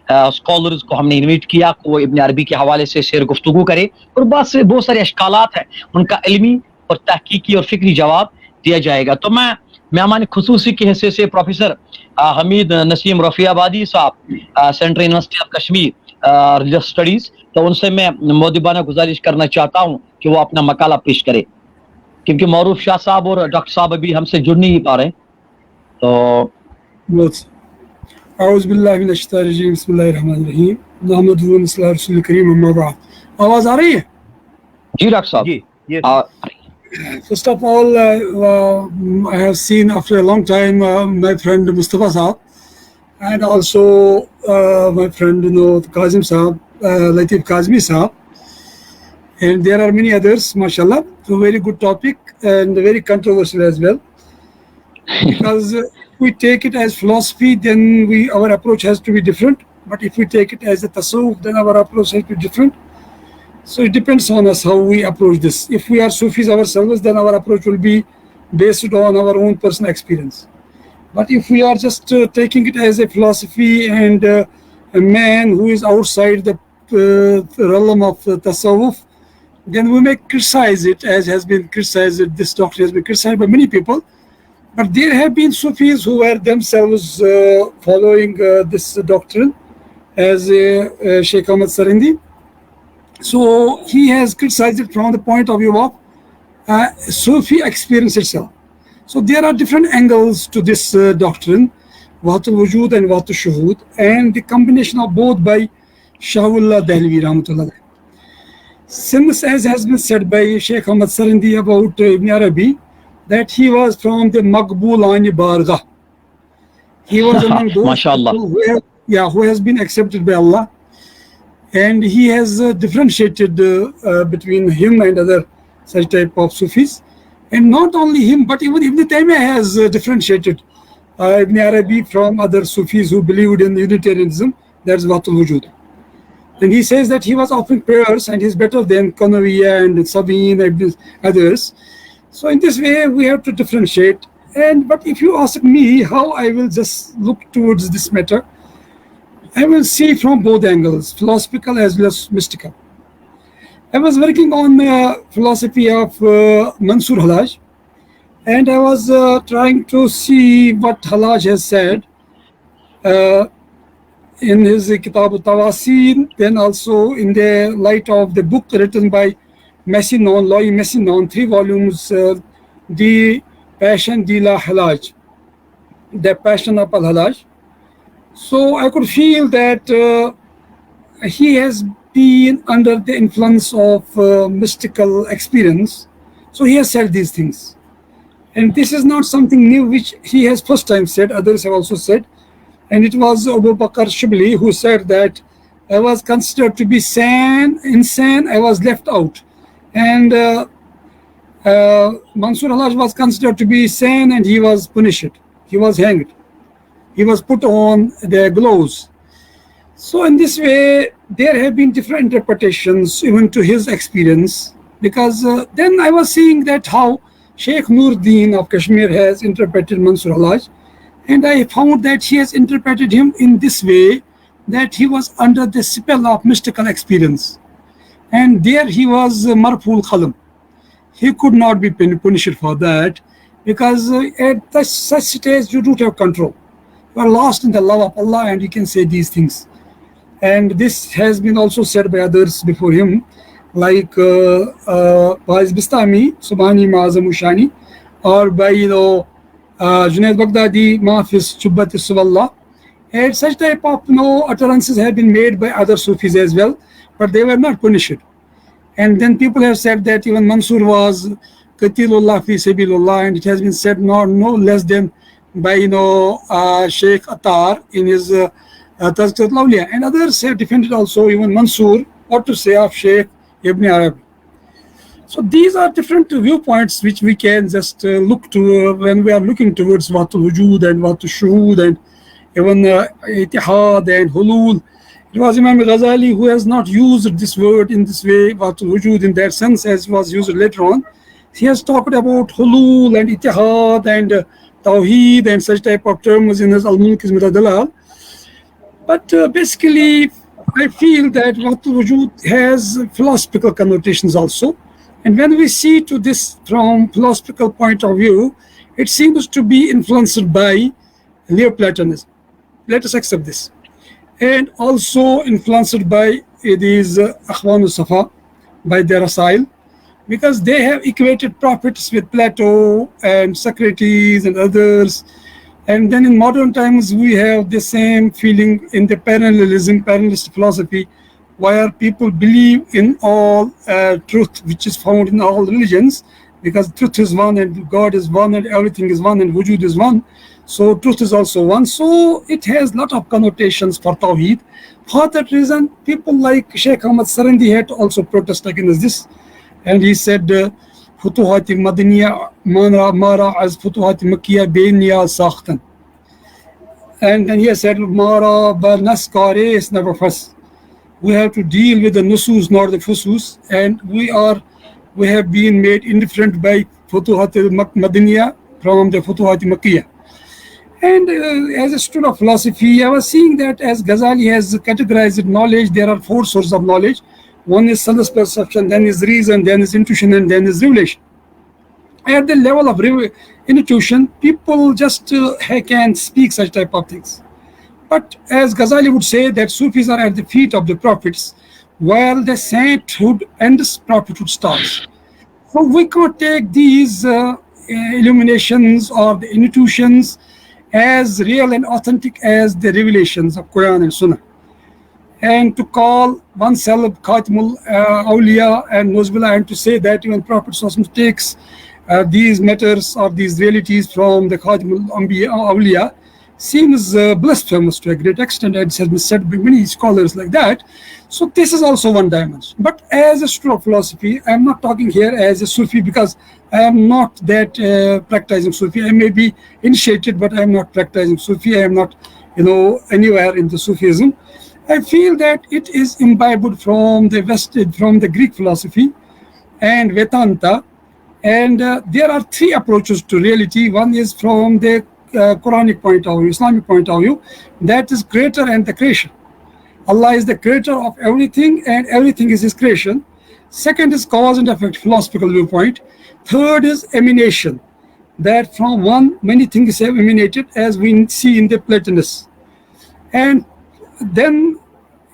اسکالرز کو ہم نے انویٹ کیا کہ وہ ابن عربی کے حوالے سے سیر گفتگو کرے، اور بہت سارے اشکالات ہیں ان کا علمی اور تحقیقی اور فکری جواب دیا جائے گا. تو میں مہمان خصوصی کی حیثیت سے پروفیسر حمید نسیم رفیع آبادی صاحب central university of Kashmir religious studies, تو ان سے میں مؤدبانہ گزارش کرنا چاہتا ہوں کہ وہ اپنا مقالہ پیش کرے، کیونکہ معروف شاہ صاحب اور ڈاکٹر صاحب ابھی ہم سے جڑ نہیں پا رہے. تو اعوذ باللہ من الشیطان الرجیم، بسم اللہ الرحمن الرحیم، نحمدہ و نصلی علی رسول الکریم، اما بعد. آواز آ رہی ہے؟ جی ڈاکٹر صاحب. جی First of all, I have seen after a long time my friend Mustafa Saab, and also my friend Kazim Saab, Latif Kazmi Saab, and there are many others, mashallah. So very good topic and very controversial as well, because if we take it as philosophy, then our approach has to be different, but if we take it as a tasawwuf, then our approach has to be different. So it depends on us how we approach this. If we are Sufis ourselves, then our approach will be based on our own personal experience. But if we are just taking it as a philosophy and a man who is outside the realm of tasawwuf, then we may criticize it, as has been criticized. This doctrine has been criticized by many people. But there have been Sufis who were themselves following this doctrine, as Shaykh Ahmad Sarindi. So he has criticized it from the point of view of Sufi experience itself. So there are different angles to this doctrine, Wahdat al-Wujud and Wahdat al-Shuhud, and the combination of both by Shahullah Dehlevi Rahmatullah. Since, as has been said by Shaykh Ahmad Sarindi about Ibn Arabi, that he was from the Maqbulani Bargah. He was among those who has been accepted by Allah. And he has differentiated between him and other such type of Sufis. And not only him, but even Ibn Taymiyyah has differentiated Ibn Arabi from other Sufis who believed in Unitarianism. That's Wahdat al-Wujud. And he says that he was offering prayers and he's better than Qanawiyya and Sabeen and others. So in this way, we have to differentiate. But if you ask me how I will just look towards this matter, I will see from both angles, philosophical as well as mystical. I was working on philosophy of Mansur Halaj, and I was trying to see what Halaj has said in his Kitab al-Tawasin, then also in the light of the book written by Messinon, Loy Messinon, 3 volumes, The Passion de la Halaj, The Passion of Al-Halaj. So I could feel that he has been under the influence of mystical experience. So he has said these things. And this is not something new which he has first time said, others have also said. And it was Abu Bakr Shibli who said that I was considered to be insane, I was left out. And Mansur Halaj was considered to be sane and he was punished. He was hanged. He was put on the gallows. So in this way, there have been different interpretations even to his experience, because then I was seeing that how Shaykh UDDIN of Kashmir has interpreted Mansur Halaj, and I found that he has interpreted him in this way, that he was under the spell of mystical experience. And there he was Marful Khalam. He could not be punished for that. because at such stage you don't have control. You are lost in the love of Allah and you can say these things. And this has been also said by others before him, like Baiz Bistami, Subhani Ma'azam Ushani, or by Junaid Baghdadi, Mahfiz Chubbat Suballah. And such type of utterances have been made by other Sufis as well, but they were not punished. And then people have said that even Mansur was Qatilullah fi Sabilillah, and it has been said no less than by Shaykh Attar in his Tazkirat al-Awliya. And others have defended also even Mansur, what to say of Shaykh Ibn Arabi. So these are different viewpoints which we can just look to when we are looking towards Watul Wujud and Watul Shuhud and even Ittihad and Hulul. It was Imam Ghazali who has not used this word in this way, Watul Wujud, in that sense as was used later on. He has talked about Hulul and Ittihad and Tawheed and such type of terms in his Al-Mulk Izmir. But basically, I feel that Watul Wujud has philosophical connotations also. And when we see to this from philosophical point of view, it seems to be influenced by Neoplatonism. Let us accept this. And also influenced by these Akhwan Safa, by their Rasail, because they have equated prophets with Plato and Socrates and others. And then in modern times, we have the same feeling in the parallelist philosophy, where people believe in all truth which is found in all religions, because truth is one and God is one and everything is one and Wujud is one. So truth is also one. So it has a lot of connotations for Tawheed. For that reason, people like Shaykh Ahmad Sarandi had to also protest against this. And he said, Futuhati Madaniya Mara as Futuhati Makkiya Beniya Sakhtan. And then he said, Mara Banaskare is never first. We have to deal with the nusus nor the fusus, and we have been made indifferent by Futuhat Madaniya from the Futuhat Makkiyah. And as a student of philosophy, I was seeing that as Ghazali has categorized knowledge, there are four sources of knowledge. One is sense perception, then is reason, then is intuition, and then is revelation. At the level of intuition, people just can speak such type of things. But as Ghazali would say, that Sufis are at the feet of the prophets, while the sainthood ends, prophethood starts. So we can't take these illuminations or the intuitions as real and authentic as the revelations of Quran and Sunnah. And to call oneself Khatimul Awliya and Nuzbillah, and to say that even Prophet takes these matters or these realities from the Khatimul Awliya seems blasphemous to a great extent, and it has been said by many scholars like that. So this is also one dimension. But as a student of philosophy, I am not talking here as a Sufi, because I am not that practicing Sufi. I may be initiated, but I am not practicing Sufi. I am not, anywhere into Sufism. I feel that it is imbibed from the Greek philosophy and Vedanta. And there are three approaches to reality. One is from the Quranic point of view, Islamic point of view, that is creator and the creation. Allah is the creator of everything and everything is his creation. Second is cause and effect, philosophical viewpoint. Third is emanation, that from one many things have emanated, as we see in the Platonists. And then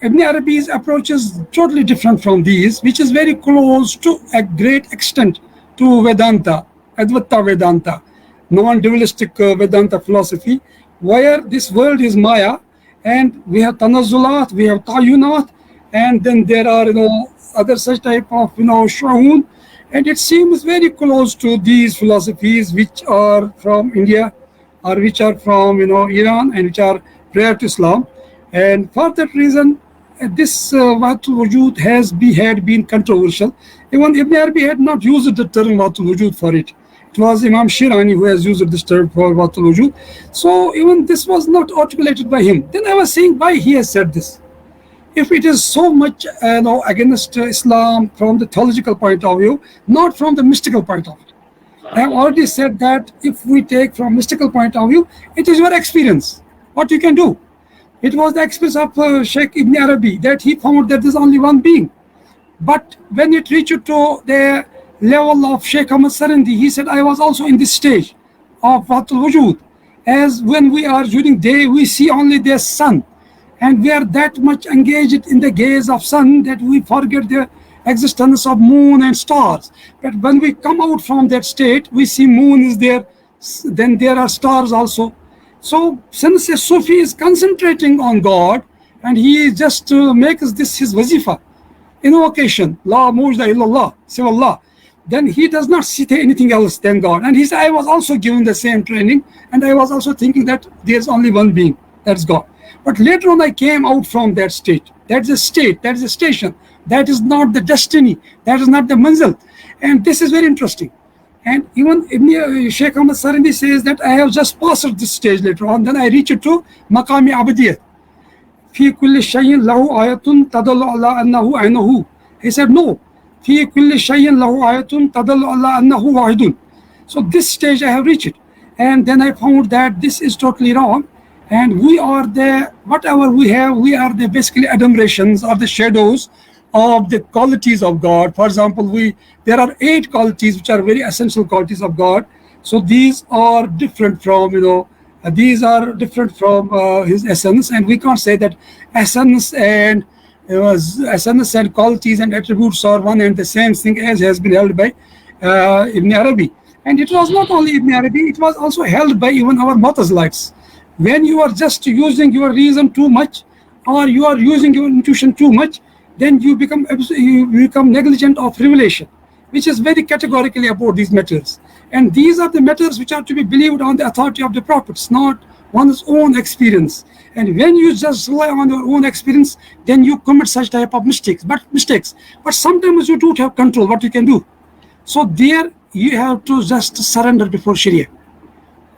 Ibn Arabi's approach is totally different from these, which is very close to a great extent to Vedanta, Advaita Vedanta, non-dualistic Vedanta philosophy, where this world is Maya, and we have Tanazzulat, we have Ta'yunat, and then there are other such type of Shu'un, and it seems very close to these philosophies which are from India, or which are from Iran, and which are prior to Islam. And for that reason, this Watul Wujud had been controversial. Even Ibn Arabi had not used the term Watul Wujud for it. It was Imam Shirani who has used this term for Watul Wujud. So even this was not articulated by him. Then I was saying why he has said this. If it is so much against Islam from the theological point of view, not from the mystical point of view. I have already said that if we take from mystical point of view, it is your experience, what you can do. It was the experience of Shaykh Ibn Arabi that he found that there is only one being. But when it reached to the level of Shaykh Ahmad Sarandi, he said, I was also in this stage. of Watul Wujud. As when we are during day, we see only the sun, and we are that much engaged in the gaze of sun that we forget the existence of moon and stars. But when we come out from that state, we see moon is there, then there are stars also. So since a Sufi is concentrating on God, and he just makes this his wazifa, invocation, La mujda illallah, siwallah, then he does not see anything else than God. And he said, I was also given the same training, and I was also thinking that there's only one being, that's God. But later on I came out from that state. That's a state, that is a station. That is not the destiny, that is not the manzil. And this is very interesting. And even Shaykh Ahmad Sarindi says that I have just passed this stage later on, then I reach it to Maqami Abadiyat. في كل شيء له آية تدل على أنه عينه. He said no. في كل شيء له آية تدل على أنه واحد. So this stage I have reached, and then I found that this is totally wrong, and we are the whatever we have, we are the basically adumbrations or the shadows of the qualities of God. For example, there are 8 qualities which are very essential qualities of God. So these are different from these are different from his essence, and we can't say that essence and qualities and attributes are one and the same thing as has been held by Ibn Arabi. And it was not only Ibn Arabi, it was also held by even our Mu'tazilites. When you are just using your reason too much, or you are using your intuition too much, then you become negligent of revelation, which is very categorically about these matters. And these are the matters which are to be believed on the authority of the prophets, not one's own experience. And when you just rely on your own experience, then you commit such type of mistakes. But sometimes you don't have control what you can do. So there you have to just surrender before Sharia.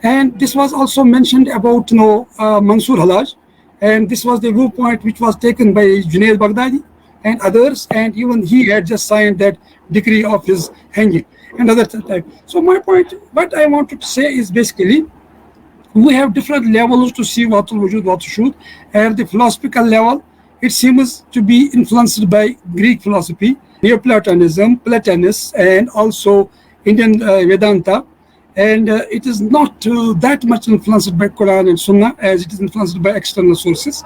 And this was also mentioned about Mansur Halaj, and this was the viewpoint which was taken by Junaid Baghdadi and others, and even he had just signed that decree of his hanging and other type. So my point, what I wanted to say is basically we have different levels to see Watul Wujud, Watul Shuhud. At the philosophical level, it seems to be influenced by Greek philosophy, Neoplatonism, Platonists, and also Indian Vedanta. And it is not that much influenced by Quran and Sunnah as it is influenced by external sources.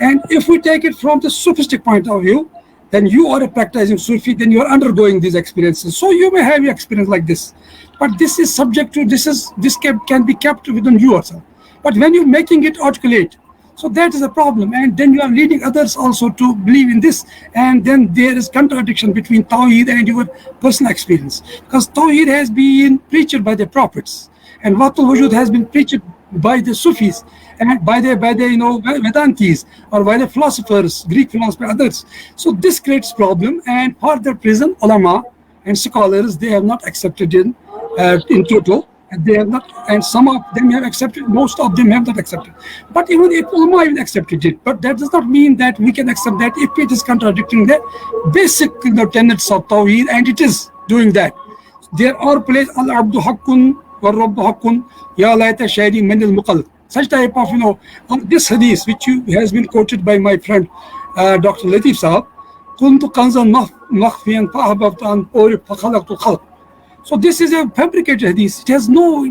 And if we take it from the sophistic point of view, then you are a practicing Sufi, then you are undergoing these experiences. So you may have an experience like this, but this is subject to, this can be kept within you yourself. But when you're making it articulate, so that is a problem, and then you are leading others also to believe in this, and then there is contradiction between Tawheed and your personal experience, because Tawheed has been preached by the prophets, and Watul Wujud has been preached by the Sufis and by the Vedantis or by the philosophers, Greek philosophers, others. So this creates problem, and for the present ulama and scholars, they have not accepted it in total. They have not, and some of them have accepted, most of them have not accepted. But even if ulama even accepted it, but that does not mean that we can accept that if it is contradicting the basic tenets of Tawheed, and it is doing that. There are places, al-abdu haqqun wa rabbu haqqun ya layta shayri min al-muqallid. Such type of, this hadith which has been quoted by my friend Dr. Latif Saab, kuntu kanzan makhfiyan fa'ahbabtu an urif fakhalaqtu khalq. So this is a fabricated hadith. It has no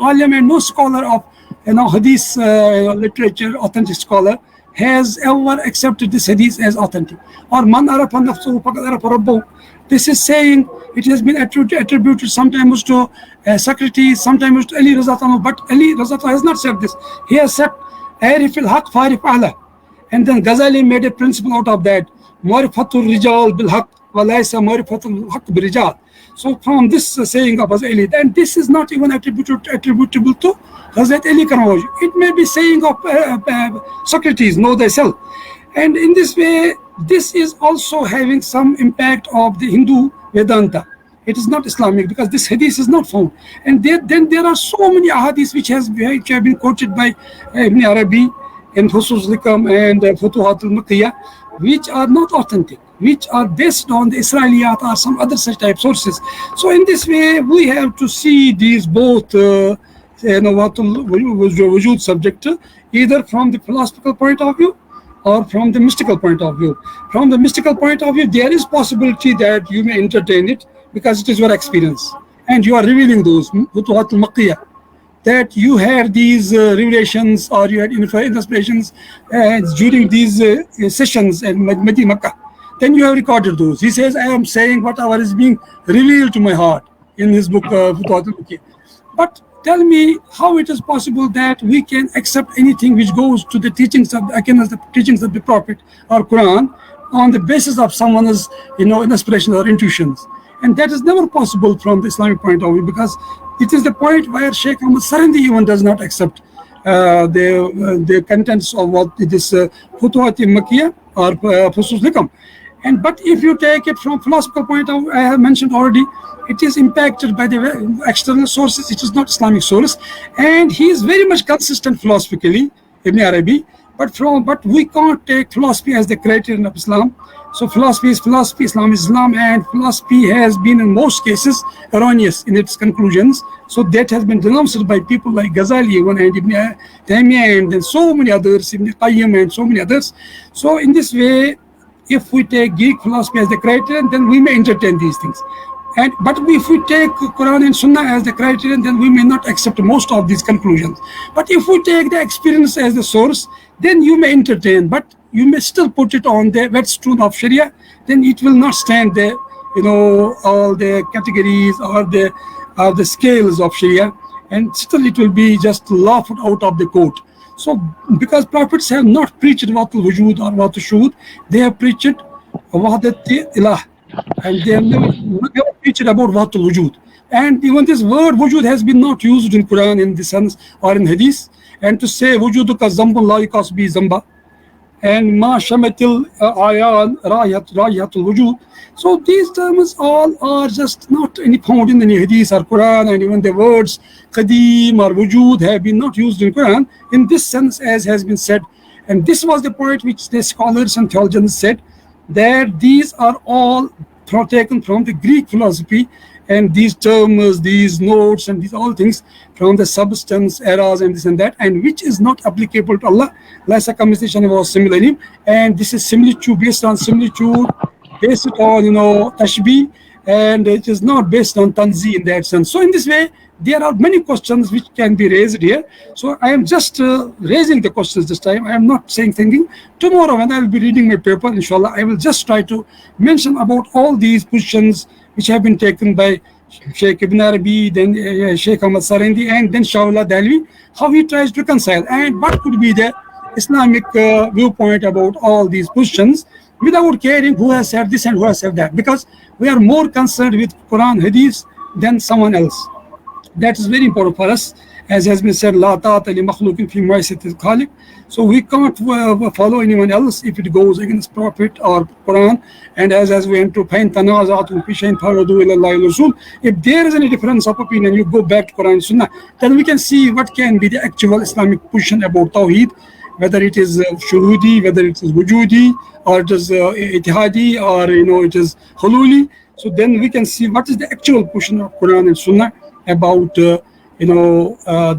alim and no scholar of hadith literature, authentic scholar, has ever accepted this hadith as authentic. Or man arafa nafsuhu faqad arafa rabbahu. This is saying, it has been attributed sometimes to Socrates, sometimes to Ali Razatanu, but Ali Razatanu has not said this. He has said, Arif al-haq farif ala. And then Ghazali made a principle out of that. Marifatul rijal bil haq wa laysa marifatul haq bil rijal. So from this saying of Ali, and this is not even attributable to Hazrat Ali Karamaji. It may be saying of Socrates, know thyself. And in this way, this is also having some impact of the Hindu Vedanta. It is not Islamic, because this hadith is not found. And then there are so many ahadiths which have been quoted by Ibn Arabi and Husus Likam and Futuhat al-Makkiyah, which are not authentic, which are based on the Israeliyat or some other such type sources. So in this way, we have to see these both Wujud subject, either from the philosophical point of view or from the mystical point of view. From the mystical point of view, there is possibility that you may entertain it because it is your experience, and you are revealing those Futuhat al-Makkiyah. that you had these revelations or you had inspirations during these sessions in Makkah, then you have recorded those. He says, I am saying whatever is being revealed to my heart in his book, Futuhat al-Makkiyah. But tell me how it is possible that we can accept anything which goes to the teachings of the teachings of the Prophet or Quran on the basis of someone's inspiration or intuitions. And that is never possible from the Islamic point of view, because it is the point where Shaykh Ahmad Sarandi even does not accept the contents of what this Futuhat al-Makkiyah or Fusus Likam. But if you take it from philosophical point of view, I have mentioned already, it is impacted by the external sources. It is not Islamic source, and he is very much consistent philosophically, Ibn Arabi. But we can't take philosophy as the criterion of Islam. So philosophy is philosophy, Islam is Islam, and philosophy has been in most cases erroneous in its conclusions. So that has been denounced by people like Ghazali and Ibn Taymiyyah and then so many others, Ibn Qayyim and so many others. So in this way, if we take Greek philosophy as the criterion, then we may entertain these things. But if we take Quran and Sunnah as the criterion, then we may not accept most of these conclusions. But if we take the experience as the source, then you may entertain, but you may still put it on the whetstone of Sharia. Then it will not stand the, all the categories or the scales of Sharia, and still it will be just laughed out of the court. So, because prophets have not preached Watul Wujud or Watul Shuhud, they have preached Wahdat Ilah, and they have never preached about Watul Wujud. And even this word Wujud has been not used in Quran in the sense or in Hadith. And to say Wujuduka Zambun la yukas bi Zamba, and Ma Shamatil Ayan Rayatul Wujud. So these terms all are just not any found in any Hadith or Quran, and even the words Qadim or Wujud have been not used in Quran in this sense as has been said. And this was the point which the scholars and theologians said, that these are all taken from the Greek philosophy, and these terms, these notes, and these all things from the substance, eras, and this and that, and which is not applicable to Allah. Laisa kamithlihi was similarly, and this is similitude based on similitude, based on tashbih, and it is not based on tanzi in that sense. So in this way, there are many questions which can be raised here. So I am just raising the questions this time. I am not saying thinking. Tomorrow when I will be reading my paper, inshallah, I will just try to mention about all these positions which have been taken by Shaykh Ibn Arabi, then Shaykh Ahmad Sarandi, and then Shahullah Dalvi, how he tries to reconcile, and what could be the Islamic viewpoint about all these positions, without caring who has said this and who has said that, because we are more concerned with Quran, Hadith than someone else. That is very important for us, as has been said, La ta'ata li makhluqin fi ma'siyatil khaliq. So we can't follow anyone else if it goes against Prophet or Quran. And as we enter to tanaza'atum fi shay'in faradu ila Allahi wa Rasul, if there is any difference of opinion, you go back to Quran and Sunnah, then we can see what can be the actual Islamic position about Tawheed, whether it is Shuhudi, whether it is Wujudi, or it is Ittihadi, or it is Hululi. So then we can see what is the actual position of Quran and Sunnah about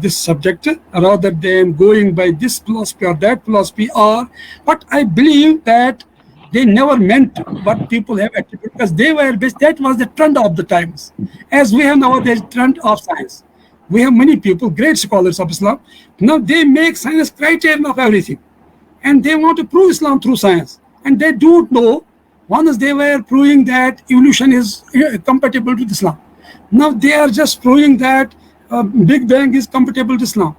this subject, rather than going by this philosophy or that philosophy. But I believe that they never meant what people have attributed, because they were based, that was the trend of the times, as we have nowadays trend of science. We have many people, great scholars of Islam, now they make science criterion of everything, and they want to prove Islam through science, and they don't know. One is they were proving that evolution is compatible with Islam. Now they are just proving that Big Bang is compatible with Islam.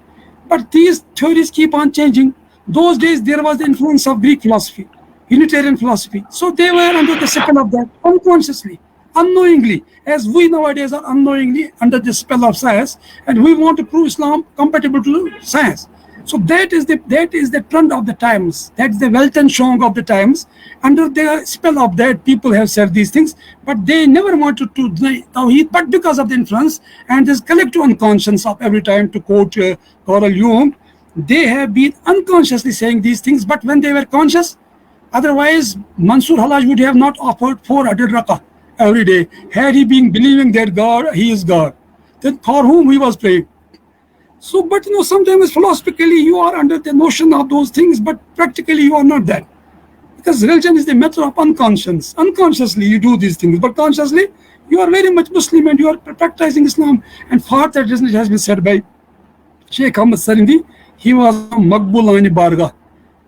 But these theories keep on changing. Those days there was the influence of Greek philosophy, Unitarian philosophy. So they were under the spell of that, unconsciously, unknowingly, as we nowadays are unknowingly under the spell of science, and we want to prove Islam compatible to science. So that is the trend of the times. That's the Welton song of the times. Under the spell of that, people have said these things, but they never wanted to deny Tawheed. But because of the influence and this collective unconscious of every time, to quote Carl Jung, they have been unconsciously saying these things. But when they were conscious, otherwise Mansur Halaj would have not offered 400 rakah every day had he been believing that God, he is God. Then for whom he was praying. So, but sometimes philosophically you are under the notion of those things, but practically you are not that. Because religion is the matter of unconscious. Unconsciously you do these things, but consciously you are very much Muslim and you are practicing Islam. And for that reason it has been said by Shaykh Ahmad Sarindi, he was Maqbul Bargah.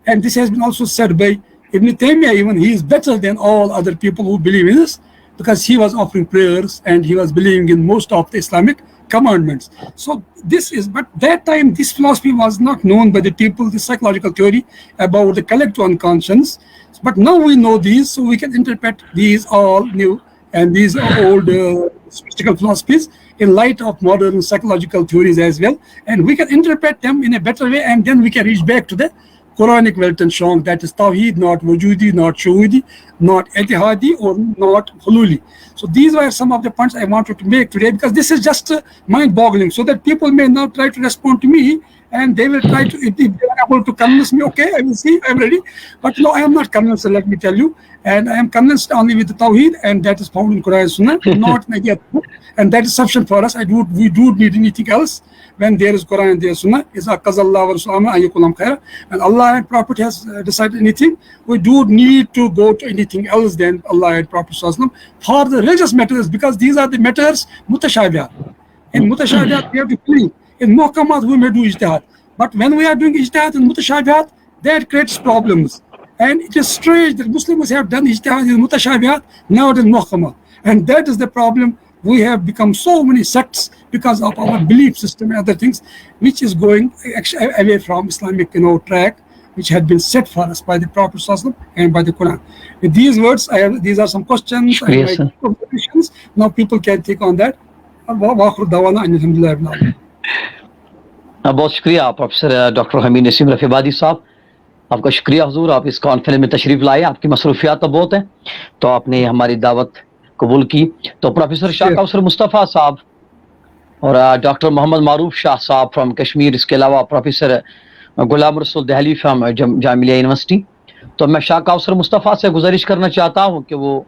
And this has been also said by Ibn Taymiyyah, even he is better than all other people who believe in this, because he was offering prayers and he was believing in most of the Islamic commandments. So this is, but that time this philosophy was not known by the people, the psychological theory about the collective unconscious. But now we know these, so we can interpret these all new and these old mystical philosophies in light of modern psychological theories as well, and we can interpret them in a better way, and then we can reach back to the Quranic Welton song, that is Tawheed, not Wujudi, not Shuhudi, not Etihadi, or not Hululi. So these were some of the points I wanted to make today, because this is just mind-boggling, so that people may now try to respond to me, and they will try to, if they are able to convince me, okay, I will see, I'm ready. But no, I am not convinced, let me tell you. And I am convinced only with the Tawheed, and that is found in Quran and Sunnah, not Nadia. And that is sufficient for us. We do need anything else. When there is Quran and there is Sunnah, and Allah and Prophet has decided anything, we do need to go to anything else than Allah and Prophet for the religious matters, because these are the matters mutashabiyat. In mutashabiyat we have to clean. In muhkamat we may do ijtihad. But when we are doing ijtihad in mutashabiyat, that creates problems. And it is strange that Muslims have done ijtihad in mutashabiyat, now it is muhkamat. And that is the problem. We have become so many sects because of our belief system and other things, which is going away from Islamic track, which had been set for us by the Prophet ﷺ and by the Quran. With these words, these are some questions. Now people can take on that. بہت شکریہ professor doctor Hameed Naseem Rafiabadi صاحب، آپ کا شکریہ حضور، آپ اس conference میں تشریف لائے، آپ کی مصروفیات تو بہت ہیں، تو آپ نے ہماری دعوت قبول کی. تو پروفیسر شاہ کوثر مصطفیٰ صاحب اور ڈاکٹر محمد معروف شاہ صاحب فرام کشمیر، اس کے علاوہ پروفیسر غلام رسول دہلی فرام جامعہ یونیورسٹی. تو میں شاہ کوثر مصطفیٰ سے گزارش کرنا چاہتا ہوں کہ وہ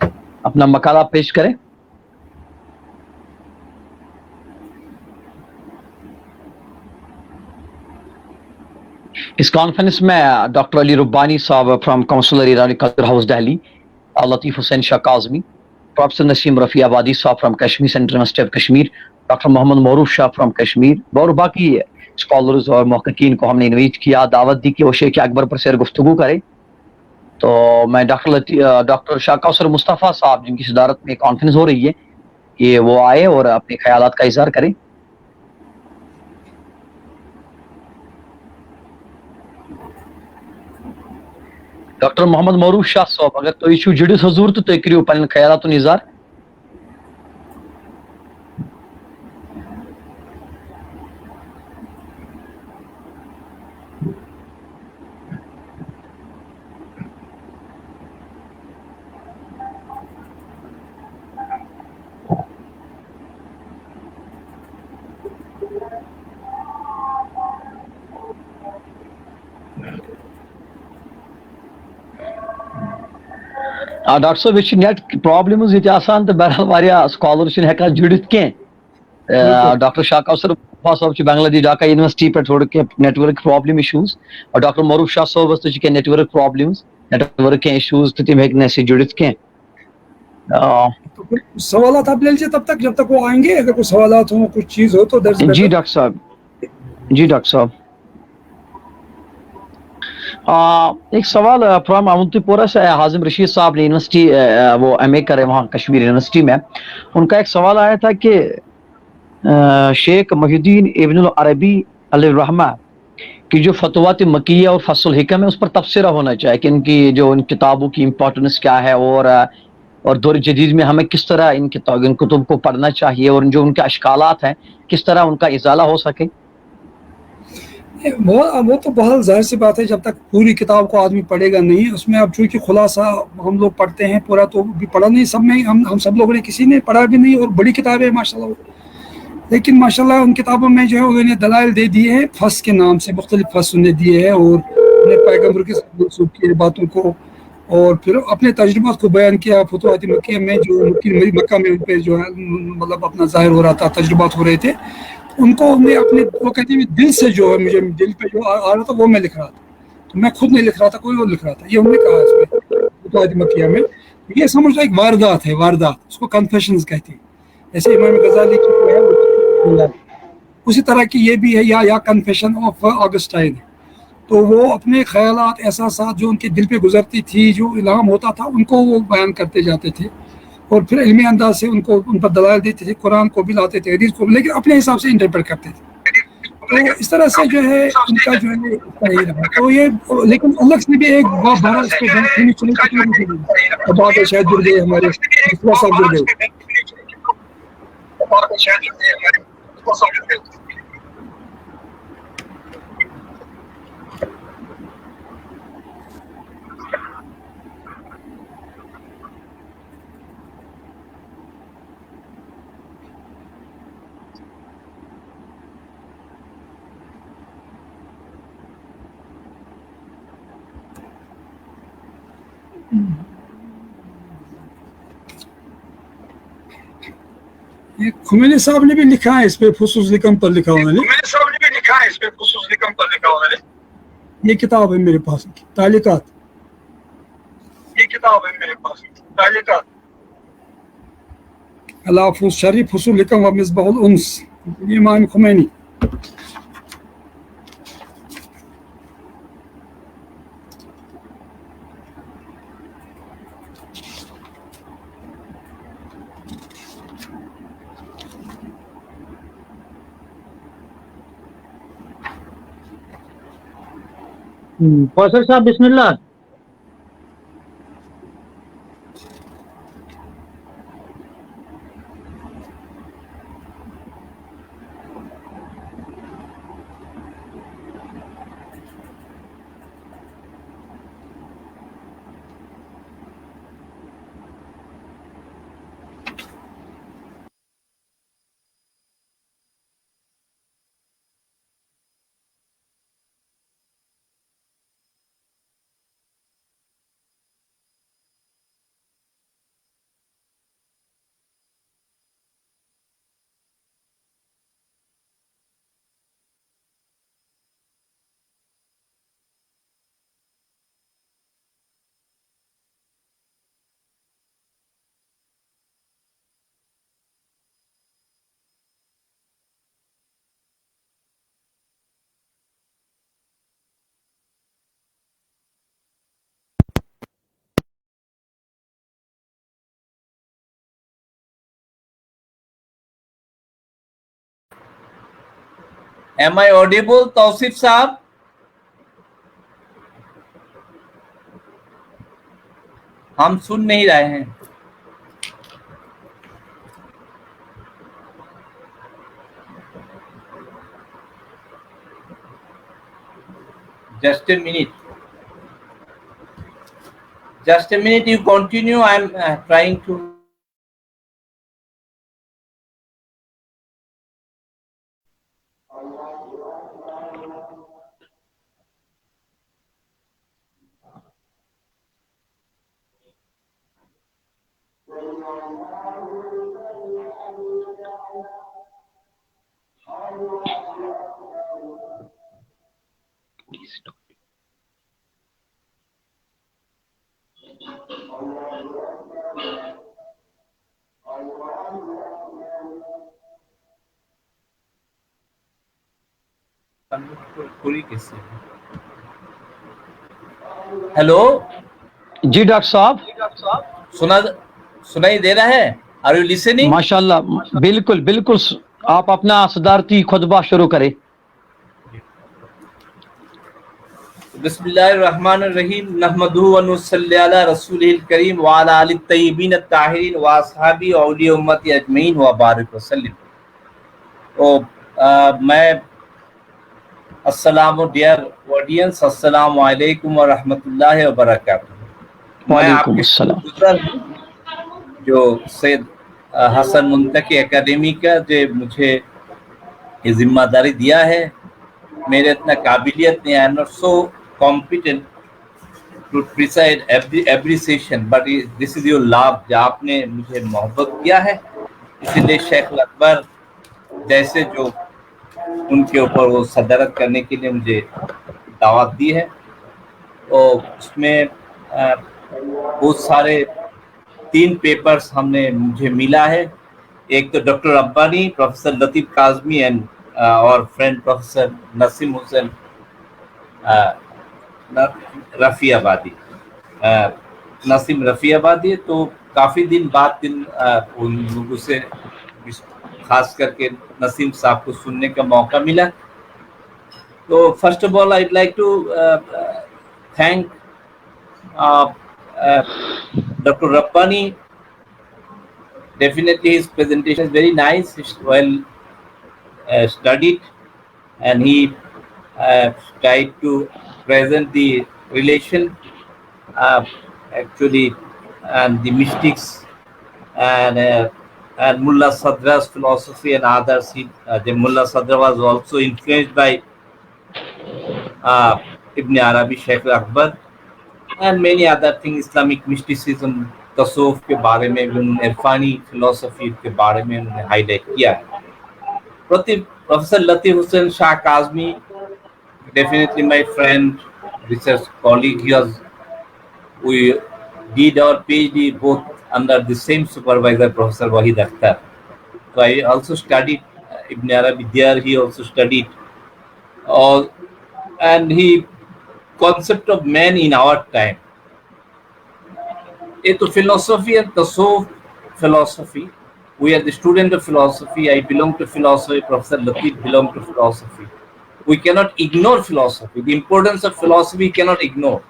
اپنا مقالہ پیش کریں. اس کانفرنس میں doctor Ali Rabbani Sahib from counsellor ایرانی culture house Delhi, Latif Hussain Shah Kazmi, professor Naseem Rafiabadi Sahib from Kashmir central university of Kashmir, doctor Muhammad Maroof Shah from Kashmir, اور باقی اسکالرز اور محققین کو ہم نے انویٹ کیا، دعوت دی کہ وہ شیخ اکبر پر سیر گفتگو کرے. تو میں ڈاکٹر شاہ کوثر مصطفیٰ صاحب، جن کی صدارت میں کانفرنس ہو رہی ہے، کہ وہ آئے اور اپنے خیالات کا اظہار کریں. ڈاکٹر محمد معروف شاہ صاحب، اگر تو ایشو جڑس حضور تو تُہۍ کٔرِو پنٕنۍ خیالات اظہار. ڈاکٹر صٲب، یہ چھِ نیٹ پرابلمز ییٚتہِ آسان تہٕ بہرحال واریاہ سکالر چھِنہٕ ہٮ۪کان جُڑِتھ کینٛہہ. ڈاکٹر شاہ کوثر صٲب چھِ بنگلہ ڈھاکہ یونیورسٹی پٮ۪ٹھ تھوڑا کینٛہہ نیٹ ؤرک پرابلم ایشوز، اور ڈاکٹر معروف شاہ صٲبس تہِ چھِ کینٛہہ network problems, network کینٛہہ ایشوز تہٕ تِم ہیٚکہِ نہٕ اَسہِ جُڑِتھ کینٛہہ. سوالات آپ لے لیجیے تب تک جب تک وہ آئیں گے. اگر کوئی سوالات ہوں، کچھ چیز ہو تو جی ڈاکٹر صاحب. جی ڈاکٹر صاحب، ایک سوال فرام اونتی پورہ سے حازم رشید صاحب نے یونیورسٹی وہ ایم اے کرے وہاں کشمیر یونیورسٹی میں. ان کا ایک سوال آیا تھا کہ شیخ محی الدین ابن العربی علیہ الرحمہ کی جو فتوات مکیہ اور فصل الحکم ہے، اس پر تبصرہ ہونا چاہیے کہ ان کی جو ان کتابوں کی امپورٹنس کیا ہے، اور دور جدید میں ہمیں کس طرح ان کتب کو پڑھنا چاہیے، اور جو ان کے اشکالات ہیں کس طرح ان کا ازالہ ہو سکے. وہ تو بہت ظاہر سی بات ہے، جب تک پوری کتاب کو آدمی پڑھے گا نہیں. اس میں اب چونکہ خلاصہ ہم لوگ پڑھتے ہیں، پورا تو بھی پڑھا نہیں سب میں، ہم سب لوگوں نے کسی نے پڑھا بھی نہیں، اور بڑی کتابیں ماشاء اللہ. لیکن ماشاء اللہ ان کتابوں میں جو ہے انہوں نے دلائل دے دیے ہیں، فصل کے نام سے مختلف فصل نے دیے ہیں، اور اپنے پیغمبر کے ساتھ منسوب کیے باتوں کو، اور پھر اپنے تجربات کو بیان کیا. فتوحات مکیہ میں جو مکہ میں ان پہ جو ہے مطلب اپنا ظاہر ہو رہا تھا، تجربات ہو رہے تھے، ان کو میں اپنے وہ کہتے ہیں دل سے جو ہے مجھے دل پہ جو آ رہا تھا وہ میں لکھ رہا تھا. تو میں خود نہیں لکھ رہا تھا، کوئی اور لکھ رہا تھا. یہ انہوں نے کہا اس میں فتوحات مکیہ میں. یہ سمجھو ایک واردات ہے، واردات، اس کو کنفیشنز کہتے ہیں. جیسے امام غزالی کی جو ہے اسی طرح کی یہ بھی ہے یا کنفیشن آف آگسٹائن. تو وہ اپنے خیالات احساسات جو ان کے دل پہ گزرتی تھی, جو الہام ہوتا تھا, ان کو وہ بیان کرتے جاتے تھے اور پھر علمی انداز سے ان پر دلائل دیتے تھے, قرآن کو بھی لاتے تھے, حدیث کو بھی, لیکن اپنے حساب سے انٹرپریٹ کرتے تھے. تو اس طرح سے جو ہے ان کا جو ہے صحیح رہا. تو یہ لیکن الگ سے بھی ایک بہت بڑا اس پہ بات ہے, شاید جڑ گئے ہمارے مصطفیٰ صاحب جڑ گئے. خمینی صاحب نے بھی لکھا ہے اس پہ, خصوص لکم پر لکھا انہوں نے, یہ کتاب ہے میرے پاس, تعلیقات. الافوس شریف فصول لکم و مصباح الانس, امام خمینی. پروفیسر صاحب بسم اللہ. Am I audible, توصیف صاحب؟ ہم سن نہیں رہے ہیں. Just a minute. Just a minute, you continue. I am trying to. Hello ji doctor صاحب, سنائی دے رہا ہے؟ Are you listening? ماشاء اللہ, بالکل بالکل. آپ اپنا صدارتی خطبہ شروع کریں. بسم اللہ الرحمن الرحیم. نحمدہ و نصلی علی رسولہ الکریم وعلی آلہ الطیبین الطاہرین واصحابہ اولیاء امتی اجمعین وبارک وسلم. میں السلام ڈیئر آڈینس, السلام علیکم ورحمۃ اللہ وبرکاتہ. وعلیکم السلام. جو سید حسن منتقی اکیڈمی کا جو مجھے یہ ذمہ داری دیا ہے, میرے اتنا قابلیت نہیں. I am not so competent to preside every session, but this is your love. جو آپ نے مجھے محبت کیا ہے, اسی لیے شیخ اکبر جیسے جو ان کے اوپر وہ صدارت کرنے کے لیے مجھے دعوت دی ہے. اور اس میں بہت سارے 3 پیپرز مجھے ملا ہے. ایک تو doctor Rabbani, professor Latif Kazmi and our friend Professor Nasim Hussain Rafi आबादी, नसीम रफ़ी आबादी। तो काफ़ी दिन बाद उन लोगों से खास करके नसीम साहब को सुनने का मौका मिला। तो first of all I'd like to thank Dr. Rabbani. Definitely his presentation is very nice, it's well studied, and he tried to present the relation actually and the mystics and Mullah Sadra's philosophy and others. The Mullah Sadra was also influenced by Ibn Arabi, Shaykh Akbar, and many other things, Islamic mysticism, tasawwuf के बारे में भी उन्होंने, इरफानी philosophy के बारे में उन्होंने highlight किया है। Professor Latif Hussain Shah Kazmi, definitely my friend, research colleague. We did our PhD both under the same supervisor, Professor Wahid Akhtar. So I also studied Ibn Arabi there. He also studied and he concept of man in our time. It's philosophy and tasawwuf philosophy. We are the student of philosophy. I belong to philosophy. Professor Latif belongs to philosophy. We cannot ignore philosophy. The importance of philosophy we cannot ignore.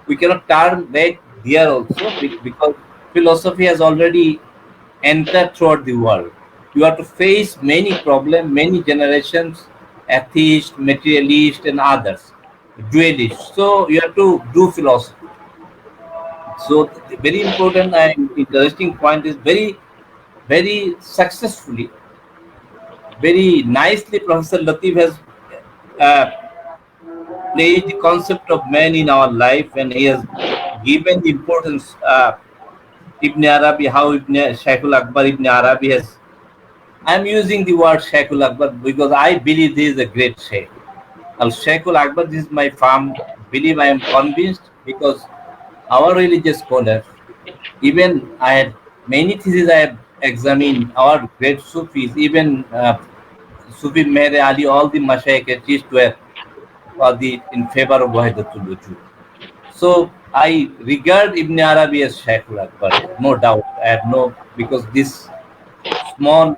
We cannot turn back there also, because philosophy has already entered throughout the world. You have to face many problems, many generations, atheists, materialists, and others, dualists. So you have to do philosophy. So the very important and interesting point is very successfully, very nicely, Professor Latif has placed the concept of man in our life, and he has given the importance Ibn Arabi, how Shaykhul Akbar Ibn Arabi has. I'm using the word Shaykhul Akbar because I believe this is a great Shaykh. Shaykhul Akbar, this is my firm belief. I am convinced, because our religious scholars, even I had many theses I have examined, our great Sufis, even Sufi Meher Ali, all the Mashayikh at least were in favor of Wahidatul Wujud. So I regard Ibn Arabi as Shaykhul Akbar, no doubt. I have because this small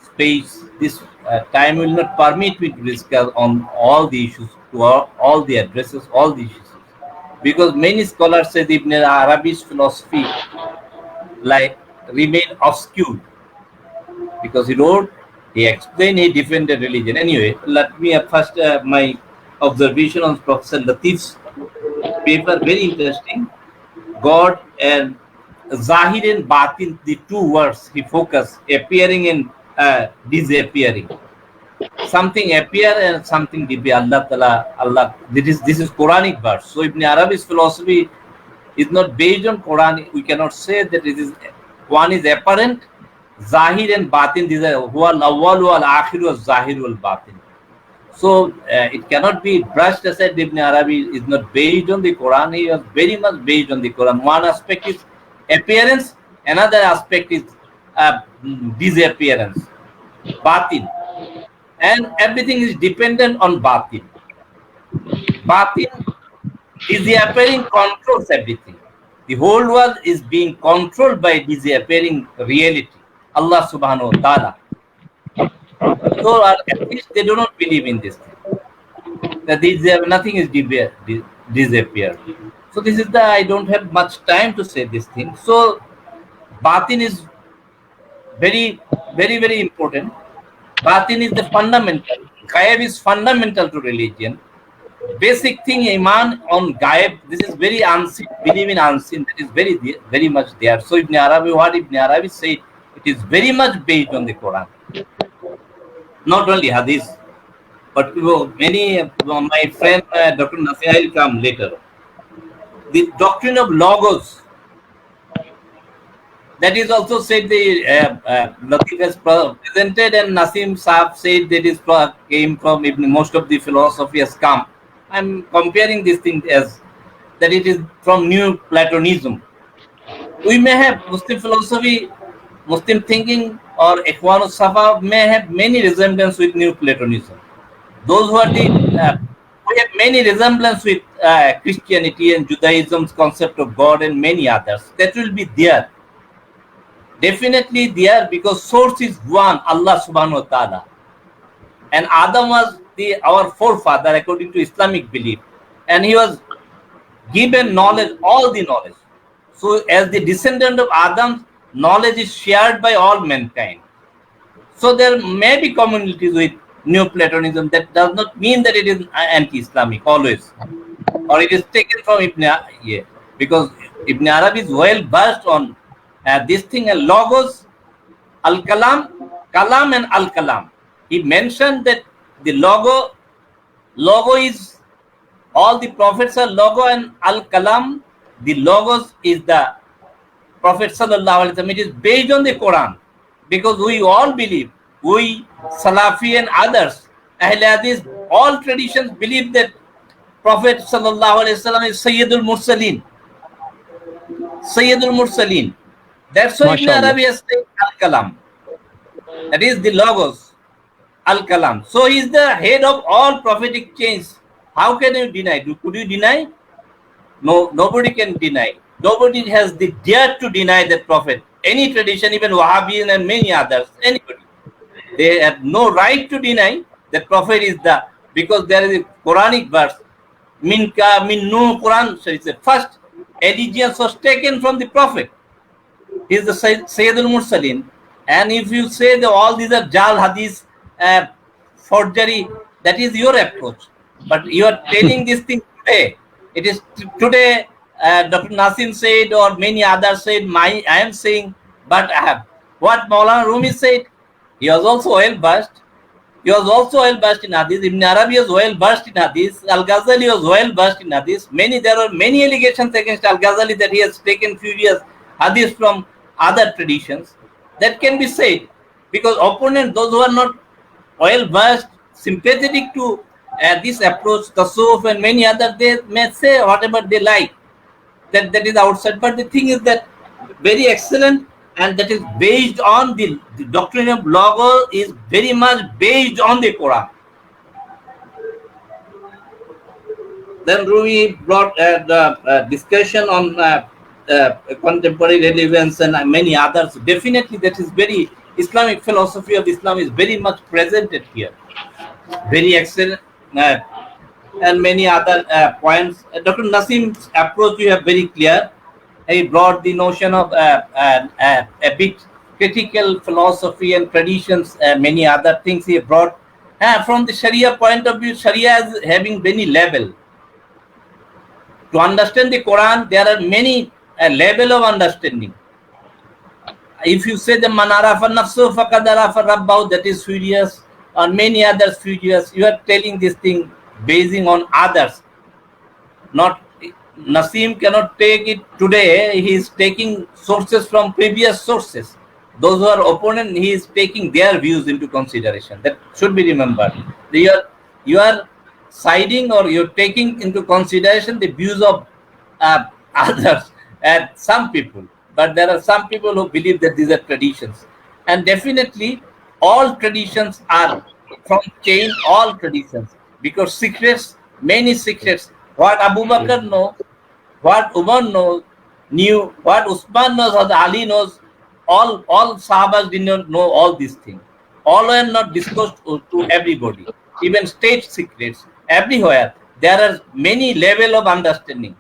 space, this time will not permit me to discuss on all the issues, to all the addresses, all the issues. Because many scholars say Ibn Arabi's philosophy remain obscure, because he wrote, he explained, he defended religion. Anyway, let me first my observation on Professor Latif's paper, very interesting. God and Zahir and Batin, the two words he focused, appearing and disappearing. Something appear and something disappear. Allah. This is Quranic verse. So Ibn Arabi's philosophy is not based on Quran. We cannot say that it is one is apparent. Zahir and Batin, these are huwa al-awwal wal-akhir wal-zahir wal-batin. So it cannot be brushed aside. Ibn Arabi is not based on the Quran. He was very much based on the Quran. One aspect is appearance, another aspect is disappearance, batin, and everything is dependent on batin. Batin, disappearing controls everything. The whole world is being controlled by disappearing reality, Allah subhanahu wa ta'ala. So at least they do not believe in this thing, that nothing is disappeared. So this is I don't have much time to say this thing. So batin is very important. Batin is the fundamental. Ghaib is fundamental to religion. Basic thing, Iman on Ghaib, this is very unseen, believe in unseen, that is very much there. So Ibn Arabi, what Ibn Arabi said, it is very much based on the Quran. Not only Hadith, but many, my friend Dr. Nasir will come later. The doctrine of Logos, that is also said, the Latif has presented, and Nasim Saab said that is came from Ibn, most of the philosophy has come. I'm comparing this thing as that it is from New Platonism. We may have Muslim philosophy Muslim thinking or Ikhwan al-Safa may have many resemblance with New Platonism. Those who are we have many resemblance with Christianity and Judaism's concept of God and many others. That will be there. Definitely there, because source is one, Allah subhanahu wa ta'ala. And Adam was our forefather according to Islamic belief. And he was given knowledge, all the knowledge. So as the descendant of Adam, knowledge is shared by all mankind. So there may be commonalities with Neoplatonism. That does not mean that it is anti-Islamic always, or it is taken from Ibn Arabi, because Ibn Arabi is well versed on this thing, and logos, al-kalam, kalam and al-kalam. He mentioned that the logo is, all the prophets are logo, and al-kalam, the logos is the Prophet sallallahu alaihi wasallam. It is based on the Quran, because we all believe, we Salafi and others, Ahl Hadith, all traditions believe that Prophet sallallahu alaihi wasallam is Sayyidul Mursaleen. Sayyidul Mursaleen. That's why Ibn Arabi has said al-kalam. That is the logos, al-kalam. So he is the head of all prophetic chains. How can you deny? Could you deny? No, nobody can deny. Nobody has the dare to deny that prophet. Any tradition, even Wahhabian and many others, anybody, they have no right to deny that prophet is the, because there is a Quranic verse, Minka, min Nuh, Quran, so it's the first allegiance was taken from the prophet. He is the Sayyidul Mursaleen. And if you say that all these are Jal Hadith, forgery, that is your approach. But you are telling this thing today. It is today, Dr. Nasim said, or many others said, I am saying, but what Maulana Rumi said, he was also well versed. He was also well versed in Hadith. Ibn Arabi was well versed in Hadith. Al-Ghazali was well versed in Hadith. There are many allegations against Al-Ghazali that he has taken furious Hadith from other traditions. That can be said, because opponents, those who are not well versed, sympathetic to this approach, Tasawwuf and many others, they may say whatever they like. That is outside. But the thing is that very excellent, and that is based on the doctrine of Logo is very much based on the Quran. Then Rumi brought the discussion on contemporary relevance and many others. Definitely that is very, Islamic philosophy of Islam is very much presented here. Very excellent. And many other points. Dr. Nasim's approach you have very clear. He brought the notion of a bit critical philosophy and traditions, many other things he brought. From the Sharia point of view, Sharia is having many levels. To understand the Quran, there are many level of understanding. If you say the man arafa nafsuhu faqad arafa rabbahu, that is furious, or many others furious, you are telling this thing basing on others. Not Nasim cannot take it today. He is taking sources from previous sources. Those who are opponent, he is taking their views into consideration. That should be remembered. You are siding, or you're taking into consideration the views of others and some people. But there are some people who believe that these are traditions. And definitely all traditions are from chain, all traditions. Because secrets, many secrets, what Abu Bakr knows, what Umar knows, knew, what Usman knows, or Ali knows, all Sahabas did not know all these things. All are not disclosed to everybody. Even state secrets, everywhere, there are many levels of understanding.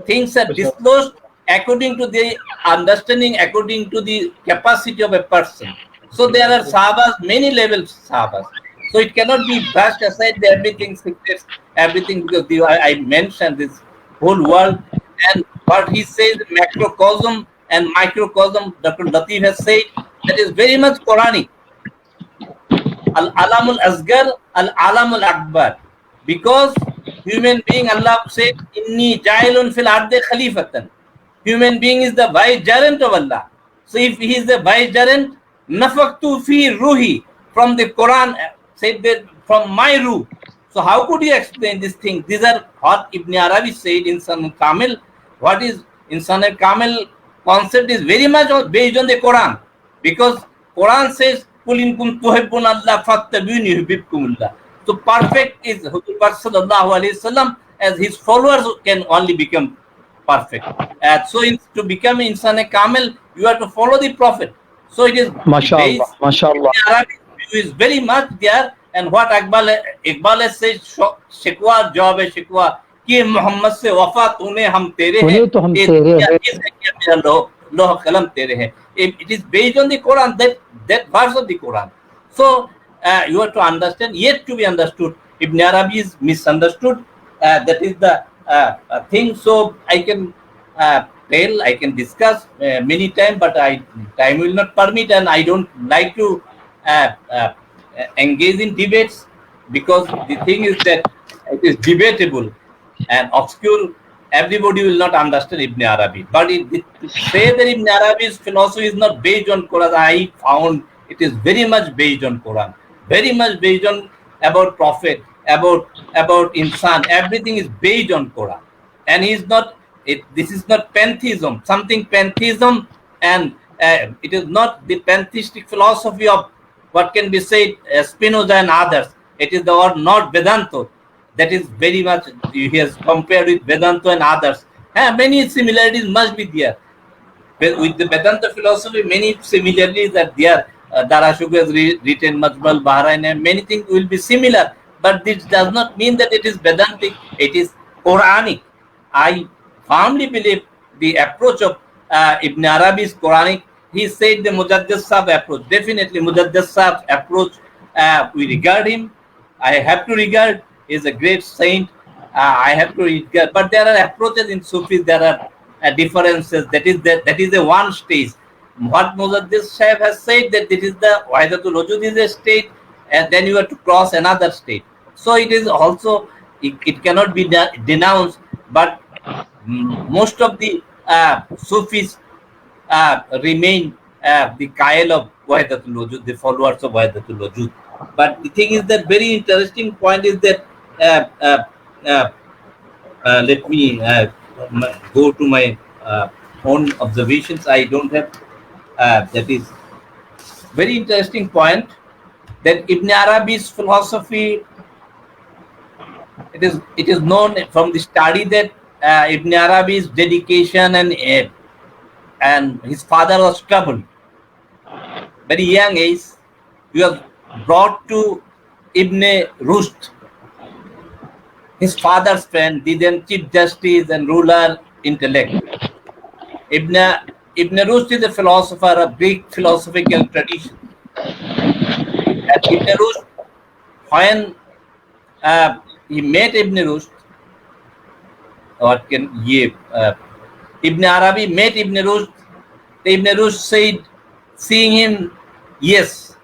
Things are disclosed according to the understanding, according to the capacity of a person. So there are Sahabas, many levels Sahabas. So it cannot be brushed aside the everything secrets, everything, because I mentioned this whole world, and what he says, macrocosm and microcosm, Dr. Latif has said, that is very much Quranic. Al-Alamul Asgar, Al-Alamul Akbar. Because human being, Allah said, Inni Jailun fil arde khalifatan. Human being is the vicegerent of Allah. So if he is the vicegerent, nafaktu fi ruhi, from the Quran, said that from my ruh. So how could you explain this thing? These are what Ibn Arabi said in Insan al-Kamil. What is Insan al-Kamil concept is very much based on the Quran. because Quran says, "Qul in kuntum tuhibbuna Allah fattabi'uni yuhibbukumullah." So perfect is Prophet sallallahu alaihi wasallam, as his followers can only become perfect. So to become insan kamil, you have to follow the Prophet. So it is MashaAllah, MashaAllah. Arabic view is very much there. And what Iqbal says, shikwa jawab hai shikwa कि मोहम्मद से वफा तूने हम तेरे हैं, तो हम तेरे हैं, मेरा लोह कलम तेरे हैं. It is based on the Quran, that verse of the Quran. So you have to understand, yet to be understood. Ibn Arabi is misunderstood. That is the thing. So I can tell, I can discuss many times, but time will not permit, and I don't like to engage in debates, because the thing is that it is debatable and obscure. Everybody will not understand Ibn Arabi. But to say that Ibn Arabi's philosophy is not based on Quran, I found it is very much based on Quran, very much based on about Prophet, about insan. Everything is based on Quran, and he is not. This is not pantheism. Something pantheism, and it is not the pantheistic philosophy of what can be said Spinoza and others. It is the word not Vedanta. That is very much, he has compared with Vedanta and others. Many similarities must be there. With the Vedanta philosophy, many similarities are there. Darashuga has written Majmal, Bahrain, and many things will be similar. But this does not mean that it is Vedantic, it is Quranic. I firmly believe the approach of Ibn Arabi is Quranic. He said the Mujaddid Sahib approach. Definitely Mujaddid Sahib approach, we regard him. I have to regard. He is a great saint. I have to regard. But there are approaches in Sufis, there are differences. That is a one stage. What Mujaddid Sahib has said, that it is the Wahdatul Wujud is a state, and then you have to cross another state. So it is also, it cannot be denounced, but most of the Sufis remain the Qail of Wahdatul Wujud, the followers of Wahdatul Wujud. But the thing is that very interesting point is that let me go to my own observations. I don't have that is very interesting point, that Ibn Arabi's philosophy, it is known from the study that Ibn Arabi's dedication and his father was troubled. Very young age, he was brought to Ibn Rushd, his father's friend, the then Chief Justice and ruler intellect. Ibn Rushd is a philosopher of Greek philosophical tradition. And Ibn Rushd, when he met Ibn Rushd, Ibn Arabi met Ibn Rushd. Ibn Rushd said, seeing him, yes.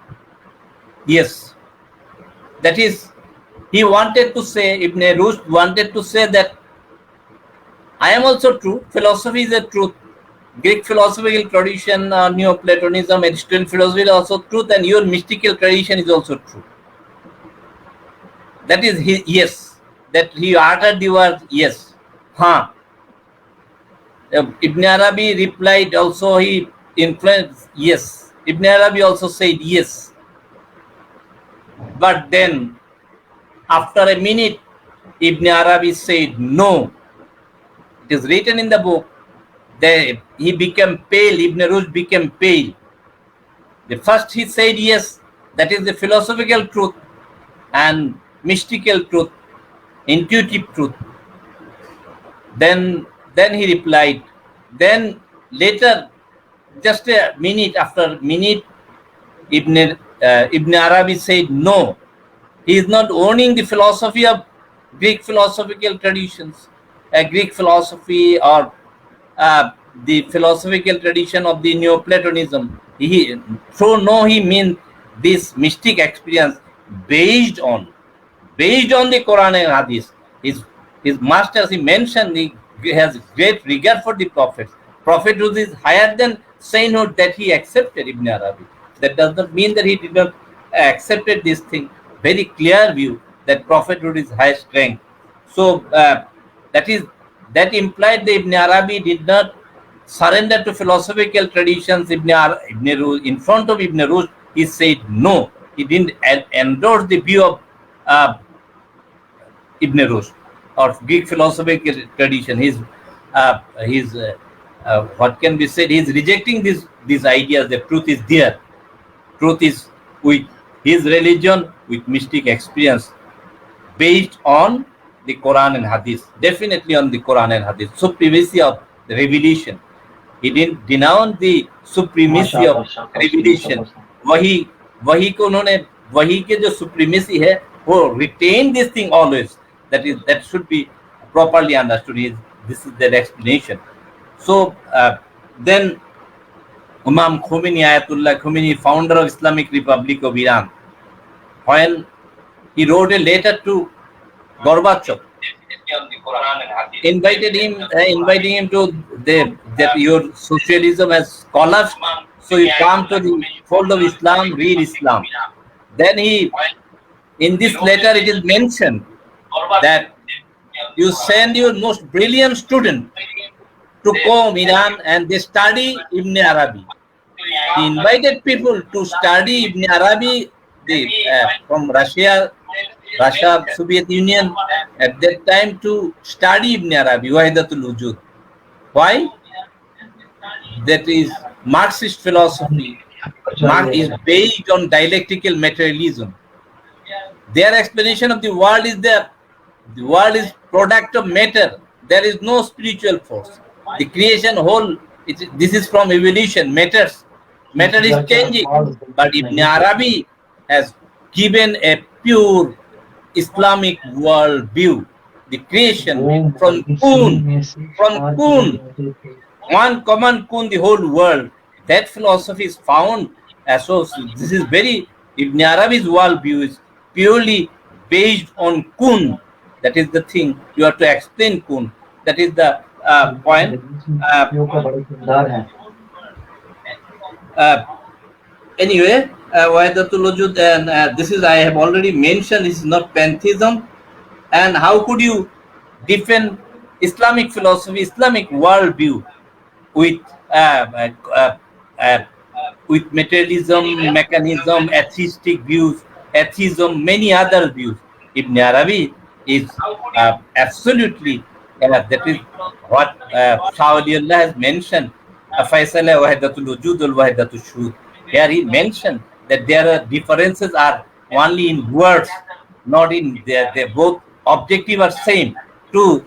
That is, he wanted to say, Ibn Rushd wanted to say that I am also true. Philosophy is a truth. Greek philosophical tradition, Neoplatonism, Aristotelian philosophy is also truth, and your mystical tradition is also true. That is his yes. That he uttered the word yes. Ibn Arabi replied also, he influenced yes. Ibn Arabi also said yes. But then, after a minute, Ibn Arabi said no. It is written in the book. Then he became pale. Ibn Rushd became pale. The first he said yes, that is the philosophical truth and mystical truth, intuitive truth. Then he replied. Then later, just a minute after minute, Ibn Arabi said no. He is not owning the philosophy of Greek philosophical traditions, Greek philosophy, or the philosophical tradition of the Neoplatonism. He means this mystic experience based on the Quran and Hadith. His masters, he mentioned, he has great regard for the prophets. Prophethood is higher than sainthood, that he accepted Ibn Arabi. That does not mean that he did not accepted this thing. Very clear view that prophethood is highest rank. So that implied that Ibn Arabi did not surrender to philosophical traditions. Ibn Rushd, in front of Ibn Rushd, he said no. He didn't endorse the view of Ibn Rushd or Greek philosophical tradition. He's what can be said? He's rejecting these ideas. The truth is there. Truth is with his religion, with mystic experience, based on the Quran and Hadith. Definitely on the Quran and Hadith. Supremacy of the revelation. He didn't denounce the supremacy of revelation. वही को उन्होंने वही के जो supremacy है वो retain this thing always. That should be properly understood. This is their explanation. So then Imam Khomeini, Ayatollah Khomeini, founder of Islamic Republic of Iran, when he wrote a letter to Gorbachev, inviting him to that your socialism has collapsed, so you come to the fold of Islam, read Islam. Then in this letter it is mentioned that you send your most brilliant student to come Iran and they study Ibn Arabi. He invited people to study Ibn Arabi from Russia, Soviet Union at that time, to study Ibn Arabi, Wahidatul Wujud. Why? That is Marxist philosophy. Marx is based on dialectical materialism. Their explanation of the world is that the world is product of matter. There is no spiritual force. The creation whole, this is from evolution, matter is changing. But Ibn Arabi has given a pure Islamic world view. The creation from kun, one common kun, the whole world. That philosophy is found. So this is Ibn Arabi's world view is purely based on kun. That is the thing. You have to explain kun. That is the point. Anyway, Wahidatul Wujud, and this is, I have already mentioned, this is not pantheism. And how could you defend Islamic philosophy, Islamic worldview with materialism, mechanism, atheistic views, atheism, many other views? Ibn Arabi is absolutely, that is what Shah Waliullah has mentioned, Faisala Wahidatul Wujud wal Wahidatul Shuhud. Here he mentioned that there are differences are only in words, not in they both objective are same, to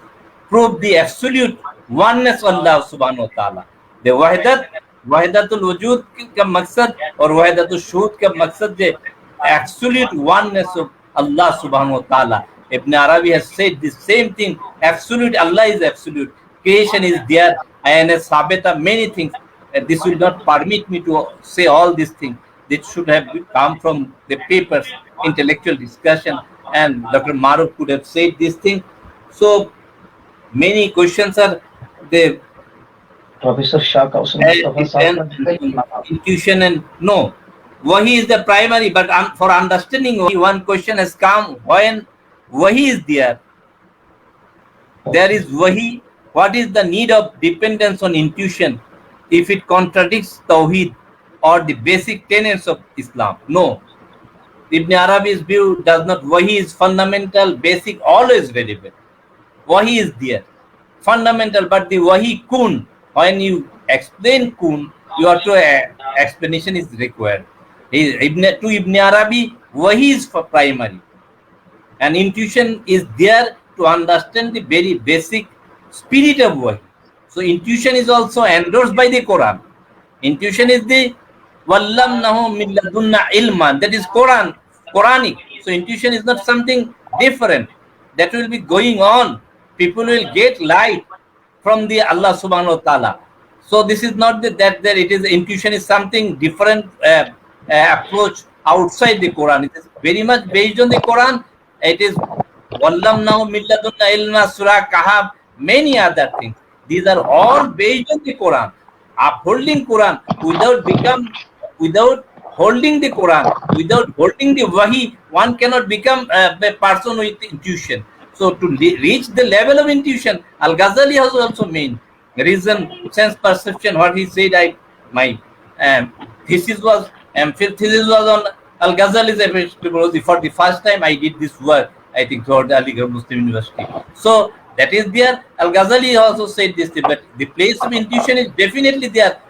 prove the absolute oneness of Allah subhanahu wa ta'ala. The Wahidatul Wujud का मकसद और Wahidatul Shuhud का मकसद है absolute oneness of Allah subhanahu wa ta'ala. Ibn Arabi has said the same thing. Absolute, Allah is absolute. Creation is there. And as Sabita, many things. This will not permit me to say all these things. This should have come from the papers, intellectual discussion, and Dr. Maruf could have said this thing. So many questions are the Professor Shah intuition and no. Wahi is the primary, but for understanding one question has come when Wahi is there. There is Wahi. What is the need of dependence on intuition if it contradicts Tawheed or the basic tenets of Islam? No. Ibn Arabi's view does not. Wahi is fundamental, basic, always relevant. Wahi is there, fundamental, but the Wahi kun, when you explain kun, your explanation is required. To Ibn Arabi, Wahi is for primary. And intuition is there to understand the very basic spirit of Wahi. So intuition is also endorsed by the Quran. Intuition is the Wallamnahu min ladunna ilman. That is Quranic. So intuition is not something different. That will be going on. People will get light from the Allah subhanahu wa ta'ala. So this is not that it is intuition is something different approach outside the Quran. It is very much based on the Quran. It is Wallamnahu min ladunna ilma, Surah Kahf, many other things. These are all based on the Quran. Upholding Quran without holding the Quran, without holding the Wahi, one cannot become a person with intuition. So to reach the level of intuition, Al-Ghazali has also meant reason, sense perception. What he said, my thesis was on Al-Ghazali's epistemology. For the first time, I did this work, I think, throughout the Aligarh Muslim University. So that is there. Al-Ghazali also said this, but the place of intuition is definitely there,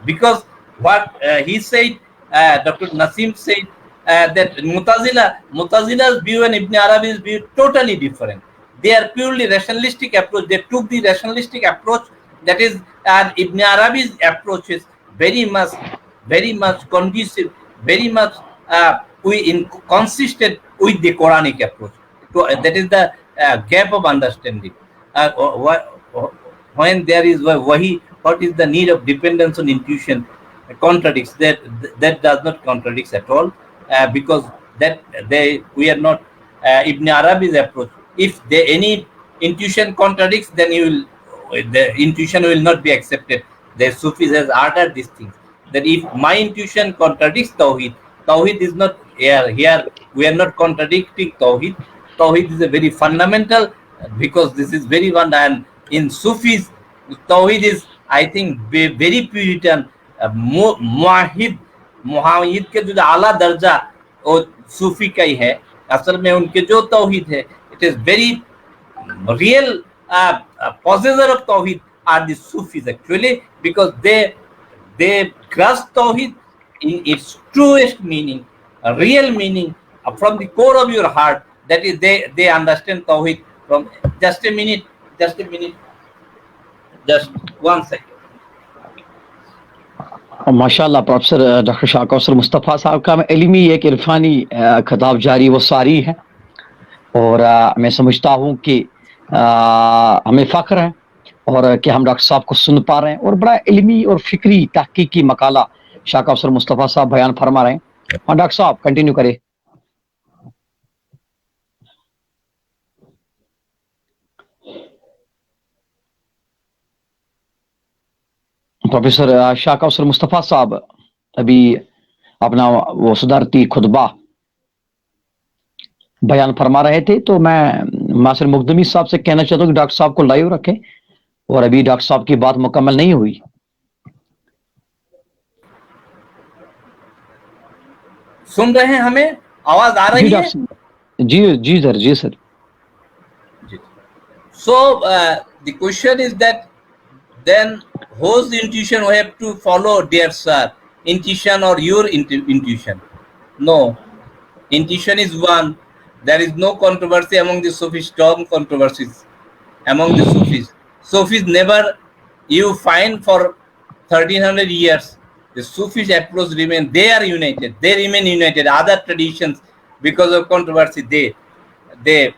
because what he said, Dr. Nasim said, that Mutazila's view and Ibn Arabi's view totally different. They are purely rationalistic approach. They took the rationalistic approach, that is, and Ibn Arabi's approach is very much conducive, very much consistent with the Quranic approach. So that is the gap of understanding. When there is wahi, what is the need of dependence on intuition? Contradicts that does not contradicts at all, because we are not Ibn Arabi's approach. If any intuition contradicts, then the intuition will not be accepted. The Sufis has ordered these things, that if my intuition contradicts Tawheed is not here. We are not contradicting Tawheed. Tawheed is a very fundamental, because this is very one, and in Sufis, Tawheed is, I think, very Puritan. मुआहिद के जो आला दर्जा वो सूफी का ही है. असल में उनके जो तौहीद है, it is very real possessor of tawhid are the Sufis actually, because they grasp tawhid in its truest meaning, a real meaning from the core of your heart. That is, they understand tawhid from just a minute, just 1 second. माशाल्लाह professor doctor Shah Kausar Mustafa साहब का इल्मी एक इरफानी खिताब जारी व सारी है, और मैं समझता हूँ कि हमें फ़ख्र है और कि हम डॉक्टर साहब को सुन पा रहे हैं, और बड़ा इल्मी और फ़िक्री तहकीकी मकाला शाह कौसर मुस्तफ़ा साहब बयान फरमा रहे हैं. हाँ डॉक्टर साहब कंटिन्यू करें. प्रोफेसर शाह कौसर मुस्तफ़ा साहब अभी अपना वो सुधारती खुतबा बयान फरमा रहे थे, तो मैं मासिर मुक़दमी साहब से कहना चाहता हूँ कि डॉक्टर साहब को लाइव रखें, और अभी डॉक्टर साहब की बात मुकम्मल नहीं हुई. सुन रहे हैं, हमें आवाज आ रही है? जी sir. So the question is that then whose intuition we have to follow, dear sir? Intuition or your intuition? No, intuition is one. There is no controversy among the Sufis, strong controversies among the Sufis. Sufis never, you find for 1300 years, the Sufis approach remain, they are united, they remain united. Other traditions, because of controversy, they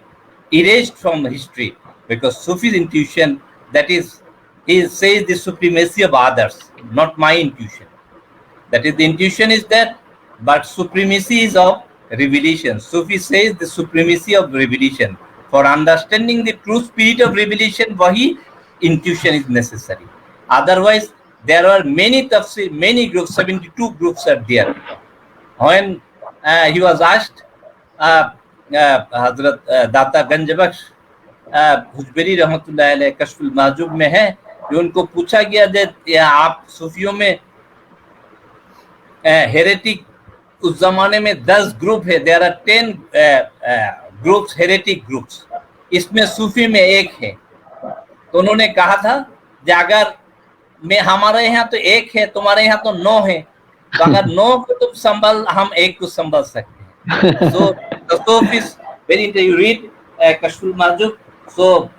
erased from history, because Sufis intuition, that is, he says the supremacy of others, not my intuition. That is, the intuition is that, but supremacy is of revelation. Sufi says the supremacy of revelation. For understanding the true spirit of revelation, wahi, intuition is necessary. Otherwise, there are many tafsir, many groups, 72 groups are there. When he was asked, Hazrat Data Ganjabaksh, हुजबरी रहमतुल्लाह अलैह कश्फुल माजूब में है, उनको पूछा गया कि आप सूफियों में हेरेटिक, उस जमाने में 10 ग्रुप है, there are 10 groups, heretic groups, इसमें सूफी में एक है. तो उन्होंने कहा था कि अगर हमारे यहाँ तो एक है, तुम्हारे यहाँ तो 9 है, तो अगर 9 को तुम संभाल, हम एक को संभाल सकते हैं. So the Sufis, when you read Kashful Majub, so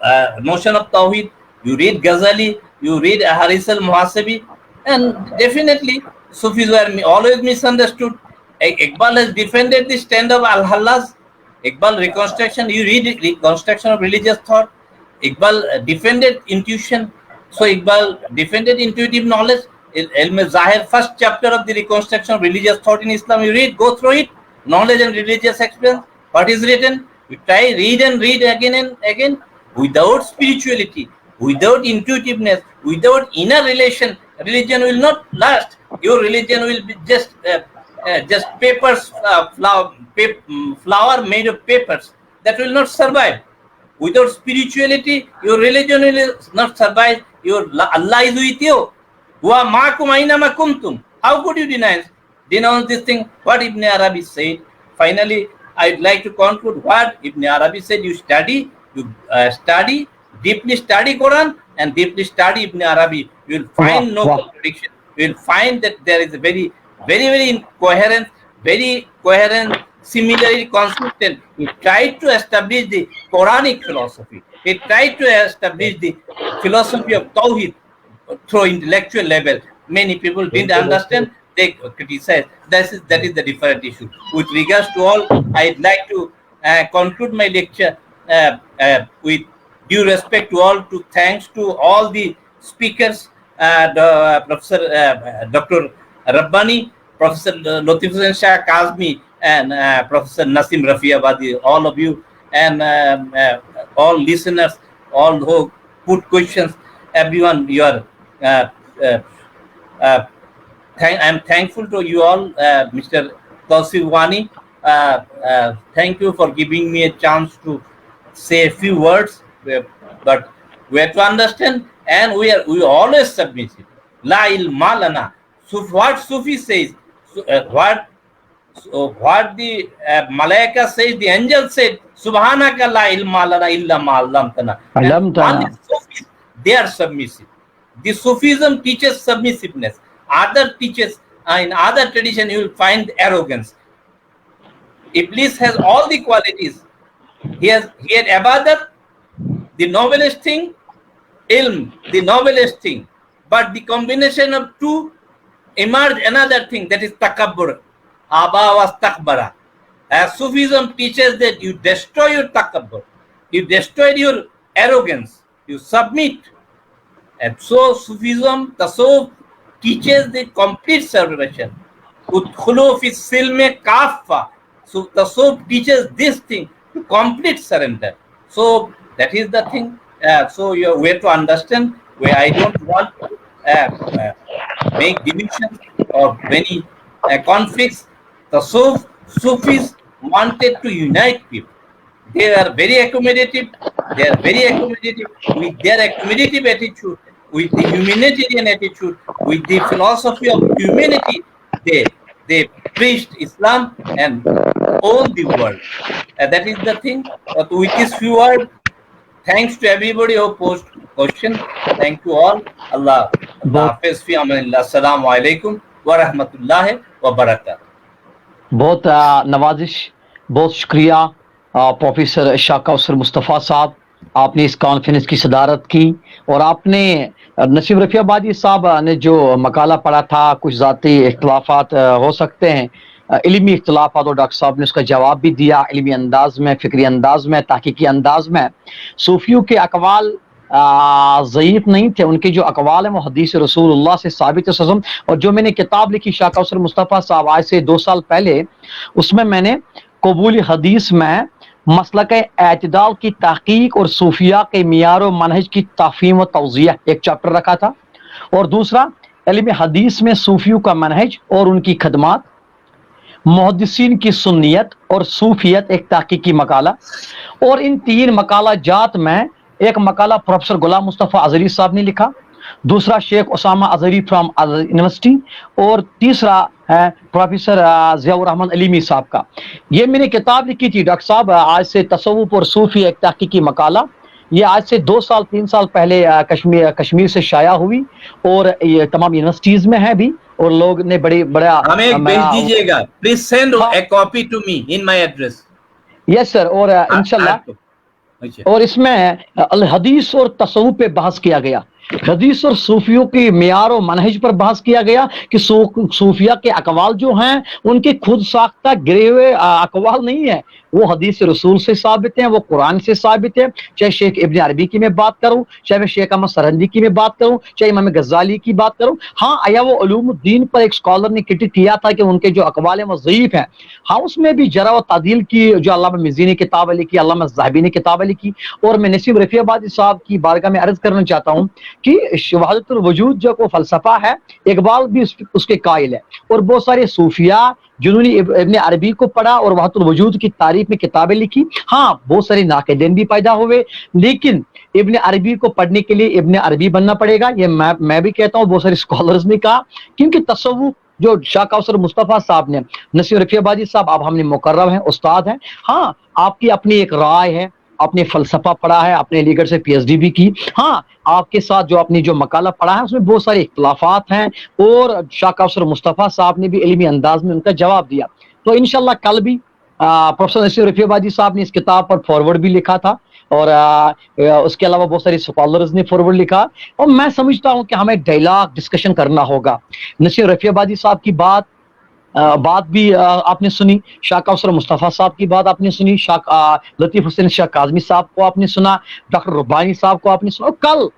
notion of Tawheed, you read Ghazali, you read Haris al-Muhasibi, and definitely Sufis were always misunderstood. Iqbal has defended the stand of Al-Hallaj. Iqbal reconstruction, you read reconstruction of religious thought. Iqbal defended intuition. So Iqbal defended intuitive knowledge. Ilm-e-Zahir, first chapter of the reconstruction of religious thought in Islam, you read, go through it, knowledge and religious experience. What is written? You try, read and read again and again. Without spirituality, without intuitiveness, without inner relation, religion will not last. Your religion will be just papers, flower made of papers that will not survive. Without spirituality, your religion will not survive. your Allah is with you. Huwa ma'akum aynama kuntum. How could you denounce this thing? What Ibn Arabi said. Finally, I'd like to conclude what Ibn Arabi said. You study, deeply study Quran and deeply study Ibn Arabi. You will find no contradiction. You will find that there is a very, very, very coherent, similarly consistent. He tried to establish the Quranic philosophy. He tried to establish the philosophy of Tawhid through intellectual level. Many people didn't understand. They criticize. That is the different issue. With regards to all, I'd like to conclude my lecture with due respect to all. To thanks to all the speakers, Professor Dr. Rabbani, Professor Latif Hussain Shah Kazmi, and Professor Nasim Rafiabadi, all of you, and all listeners, all who put questions, everyone, you are. I'm thankful to you all, Mr. Tausif Wani. Thank you for giving me a chance to say a few words, but we have to understand, and we always submissive. La ilma lana. So what Sufi says, what the Malaika says, the angel said, Subhanaka la ilma lana illa ma 'allamtana. Sufis, they are submissive. The Sufism teaches submissiveness. Other teaches, in other tradition, you will find arrogance. Iblis has all the qualities. He had ibadat, the noblest thing, ilm, the noblest thing. But the combination of two emerged another thing, that is takabbur. Aba was takbara. As Sufism teaches that you destroy your takabbur, you destroy your arrogance, you submit. And so Sufism, Tasawwuf, teaches the complete submission. Udkhulu fi silme kaffa. So Tasawwuf teaches this thing, to complete surrender. So that is the thing. So you have to understand where I don't want to make divisions or many conflicts. Tasawwuf, Sufis wanted to unite people. They are very accommodative. With their accommodative attitude, with the humanitarian attitude, with the philosophy of humanity, they preached Islam and owned the world. That is the thing. With this few words, thanks to everybody who posed question. Thank you all. Allah Hafiz fi amanillah. Assalamu alaikum wa rahmatullahi wa barakatuh. बहुत नवाजिश, बहुत शुक्रिया professor Shah Kausar Mustafa साहब, आपने इस conference की सदारत की और आपने नसीम रफियाबादी साहब ने जो मकाला पढ़ा था, कुछ ज़ाती इख्तलाफात हो सकते हैं, इल्मी इख्तलाफात, और डॉक्टर साहब ने उसका जवाब भी दिया इल्मी अंदाज में, फ़िक्री अंदाज में, ताक़ीकी अंदाज में। सूफियों के अक़वाल ज़ईफ़ नहीं थे, उनके जो अक़वाल हैं वो हदीस रसूलुल्लाह से साबित है। और जो मैंने किताब लिखी शाह कौसर मुस्तफ़ा साहब आज से 2 साल पहले, उसमें मैंने कबूल हदीस में मसलक एतदाल की तहकीक और सूफिया के मियार व मनहज की तफ़हीम व तौज़िया एक चैप्टर रखा था, और दूसरा इल्म हदीस में सूफियों का मनहज और उनकी खदमात, मुहद्दिसीन की सुन्नियत और सूफियत एक तहकीकी मकाला। और इन 3 मकाला जात में एक मकाला प्रोफेसर गुलाम मुस्तफ़ा अज़हरी साहब ने लिखा, दूसरा शेख उसामा अज़हरी फ्रॉम यूनिवर्सिटी, और तीसरा है प्रोफेसर ज़ियाउर रहमान अलीमी साहब का। ये मैंने किताब लिखी थी डॉक्टर साहब आज से तसव्वुफ़ और सूफ़ी एक तहक़ीक़ी मकाला। ये आज से 2 साल 3 साल पहले कश्मीर से शाया हुई और ये तमाम यूनिवर्सिटीज़ में है भी, और लोग ने बड़ा हमें भेज दीजिएगा, please send a copy to me in my address. Yes sir. और इंशाल्लाह, और इसमें अल हदीस और तसव्वुफ़ पे बहस किया गया, हदीस और सूफियों के मियार और मनहज पर बहस किया गया कि सूफिया के अकवाल जो हैं उनके खुद साख्ता गिरे हुए अकवाल नहीं है, वो हदीस रसूल से साबित हैं, वो कुरान से साबित है। चाहे शेख इब्न अरबी की मैं बात करूं, चाहे मैं शेख अहमद सरहंदी की मैं बात करूं, चाहे इमाम गज़ाली की बात करूं। हाँ, आया वो उलूमुद्दीन पर एक स्कॉलर ने क्रिटिक किया था कि उनके जो अकवाल हैं वो ज़ईफ़ हैं। हाँ, उसमें भी जरा व तादील की जो अल्लामा मिज़्ज़ी ने किताब लिखी, अल्लामा ज़हाबी ने किताब लिखी, और मैं नसीम रफ़ियाबादी साहब की बारगाह में अर्ज़ करना चाहता हूँ कि वहदतुल वजूद जो को फ़लसफ़ा है, इक़बाल भी उसके कायल है, और बहुत सारे सूफिया जिन्होंने इब्न अरबी को पढ़ा और वहदतुल वजूद की तारीफ में किताबें लिखी, हाँ बहुत सारे नाक़िदीन भी पैदा हुए, लेकिन ابن عربی کو پڑھنے کے لیے ابن عربی بننا پڑے گا. یہ میں بھی کہتا ہوں, بہت سارے اسکالرز نے کہا, کیونکہ تصوف جو شاہ کوثر مصطفیٰ صاحب نے, نصیر رفیع آبادی صاحب اب ہم نے مقرر ہیں, استاد ہیں, ہاں آپ کی اپنی ایک رائے ہے, آپ نے فلسفہ پڑھا ہے, آپ نے علی گڑھ سے پی ایچ ڈی بھی کی, ہاں آپ کے ساتھ جو اپنی جو مقالہ پڑھا ہے اس میں بہت سارے اختلافات ہیں, اور شاہ کوثر مصطفیٰ صاحب نے بھی علمی انداز میں ان کا جواب دیا. تو انشاءاللہ کل بھی پروفیسر نصیر رفیع آبادی صاحب نے اس کتاب پر فارورڈ بھی لکھا تھا, اور اس کے علاوہ بہت سارے اسکالرز نے فارورڈ لکھا, اور میں سمجھتا ہوں کہ ہمیں ڈائلاگ ڈسکشن کرنا ہوگا. نصیر رفیع آبادی صاحب کی بات بھی آپ نے سنی, شاہ کوثر مصطفیٰ صاحب کی بات آپ نے سنی, شاہ لطیف حسین شاہ کاظمی صاحب کو آپ نے سنا, ڈاکٹر ربانی صاحب کو آپ نے سنا, اور کل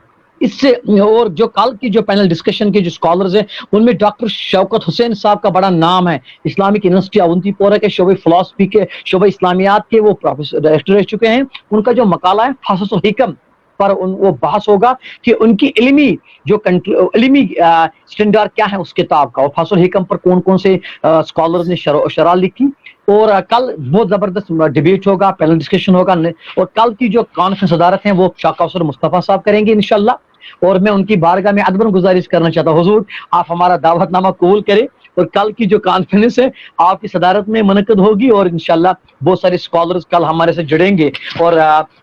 اس سے اور جو کل کی جو پینل ڈسکشن کے جو اسکالرز ہیں ان میں ڈاکٹر شوکت حسین صاحب کا بڑا نام ہے, اسلامک یونیورسٹی اونتی پورہ کے شعبہ فلسفی کے شعبہ اسلامیات کے وہ ڈائریکٹر رہ چکے ہیں. ان کا جو مقالہ ہے فصص الحکم پر وہ بحث ہوگا کہ ان کی علمی اسٹینڈرڈ کیا ہے اس کتاب کا, اور فصص الحکم پر کون کون سے اسکالرز نے شرح لکھی. اور کل بہت زبردست ڈیبیٹ ہوگا, پینل ڈسکشن ہوگا, اور کل کی جو کانفرنس صدارت ہیں وہ شاہ کوثر مصطفیٰ صاحب کریں گے انشاءاللہ. اور میں ان کی بارگاہ میں ادباً گزارش کرنا چاہتا ہوں, حضور آپ ہمارا دعوت نامہ قبول کریں, اور کل کی جو کانفرنس ہے آپ کی صدارت میں منعقد ہوگی, اور انشاءاللہ بہت سارے اسکالرز کل ہمارے سے جڑیں گے. اور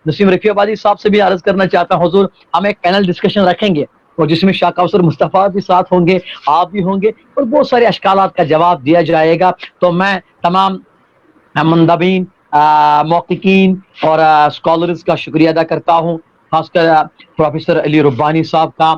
نسیم رفیع آبادی صاحب سے بھی عرض کرنا چاہتا ہوں, حضور ہم ایک پینل ڈسکشن رکھیں گے, اور جس میں شاہ کوثر مصطفیٰ بھی ساتھ ہوں گے, آپ بھی ہوں گے, اور بہت سارے اشکالات کا جواب دیا جائے گا. تو میں تمام مندبین, محققین اور اسکالرز کا شکریہ ادا کرتا ہوں, خاص کر پروفیسر علی ربانی صاحب کا,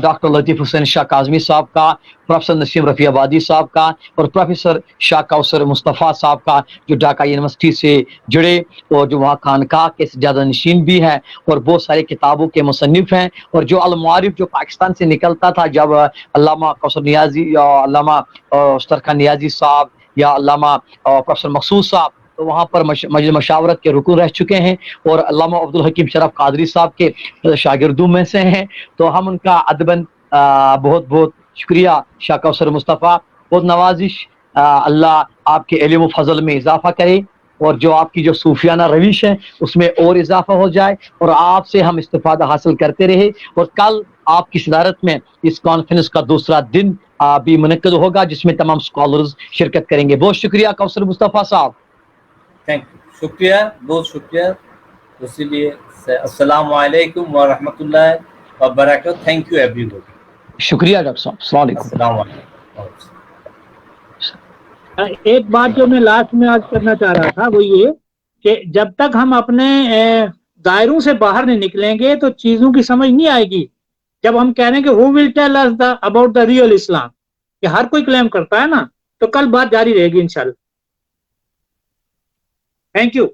ڈاکٹر لطیف حسین شاہ کاظمی صاحب کا, پروفیسر نسیم رفیع آبادی صاحب کا, اور پروفیسر شاہ کوثر مصطفیٰ صاحب کا جو ڈھاکہ یونیورسٹی سے جڑے, اور جو وہاں خانقاہ کے سجادہ نشین بھی ہیں, اور بہت سارے کتابوں کے مصنف ہیں, اور جو المعارف جو پاکستان سے نکلتا تھا جب علامہ کوثر نیازی یا علامہ استرخان نیازی صاحب یا علامہ پروفیسر مقصود صاحب تو وہاں پر مجلس مشاورت کے رکن رہ چکے ہیں, اور علامہ عبدالحکیم شرف قادری صاحب کے شاگردوں میں سے ہیں. تو ہم ان کا ادباً بہت بہت شکریہ. شاہ کوثر مصطفیٰ بہت نوازش, اللہ آپ کے علم و فضل میں اضافہ کرے, اور جو آپ کی جو صوفیانہ روش ہے اس میں اور اضافہ ہو جائے, اور آپ سے ہم استفادہ حاصل کرتے رہے. اور کل آپ کی صدارت میں اس کانفرنس کا دوسرا دن بھی منعقد ہوگا جس میں تمام اسکالرز شرکت کریں گے. بہت شکریہ کوثر مصطفیٰ صاحب. تھینک یو, شکریہ, بہت شکریہ. اسی لیے السلام علیکم ورحمۃ اللہ وبرکاتہ. Thank you every one. شکریہ ڈاکٹر صاحب, السلام علیکم. السلام علیکم. ایک بات جو میں لاسٹ میں آج کرنا چاہ رہا تھا وہ یہ کہ جب تک ہم اپنے دائروں سے باہر نہیں نکلیں گے تو چیزوں کی سمجھ نہیں آئے گی. جب ہم کہہ رہے ہیں کہ who will tell us about the real Islam, کہ ہر کوئی کلیم کرتا ہے نا, تو کل بات جاری رہے گی انشاءاللہ. Thank you.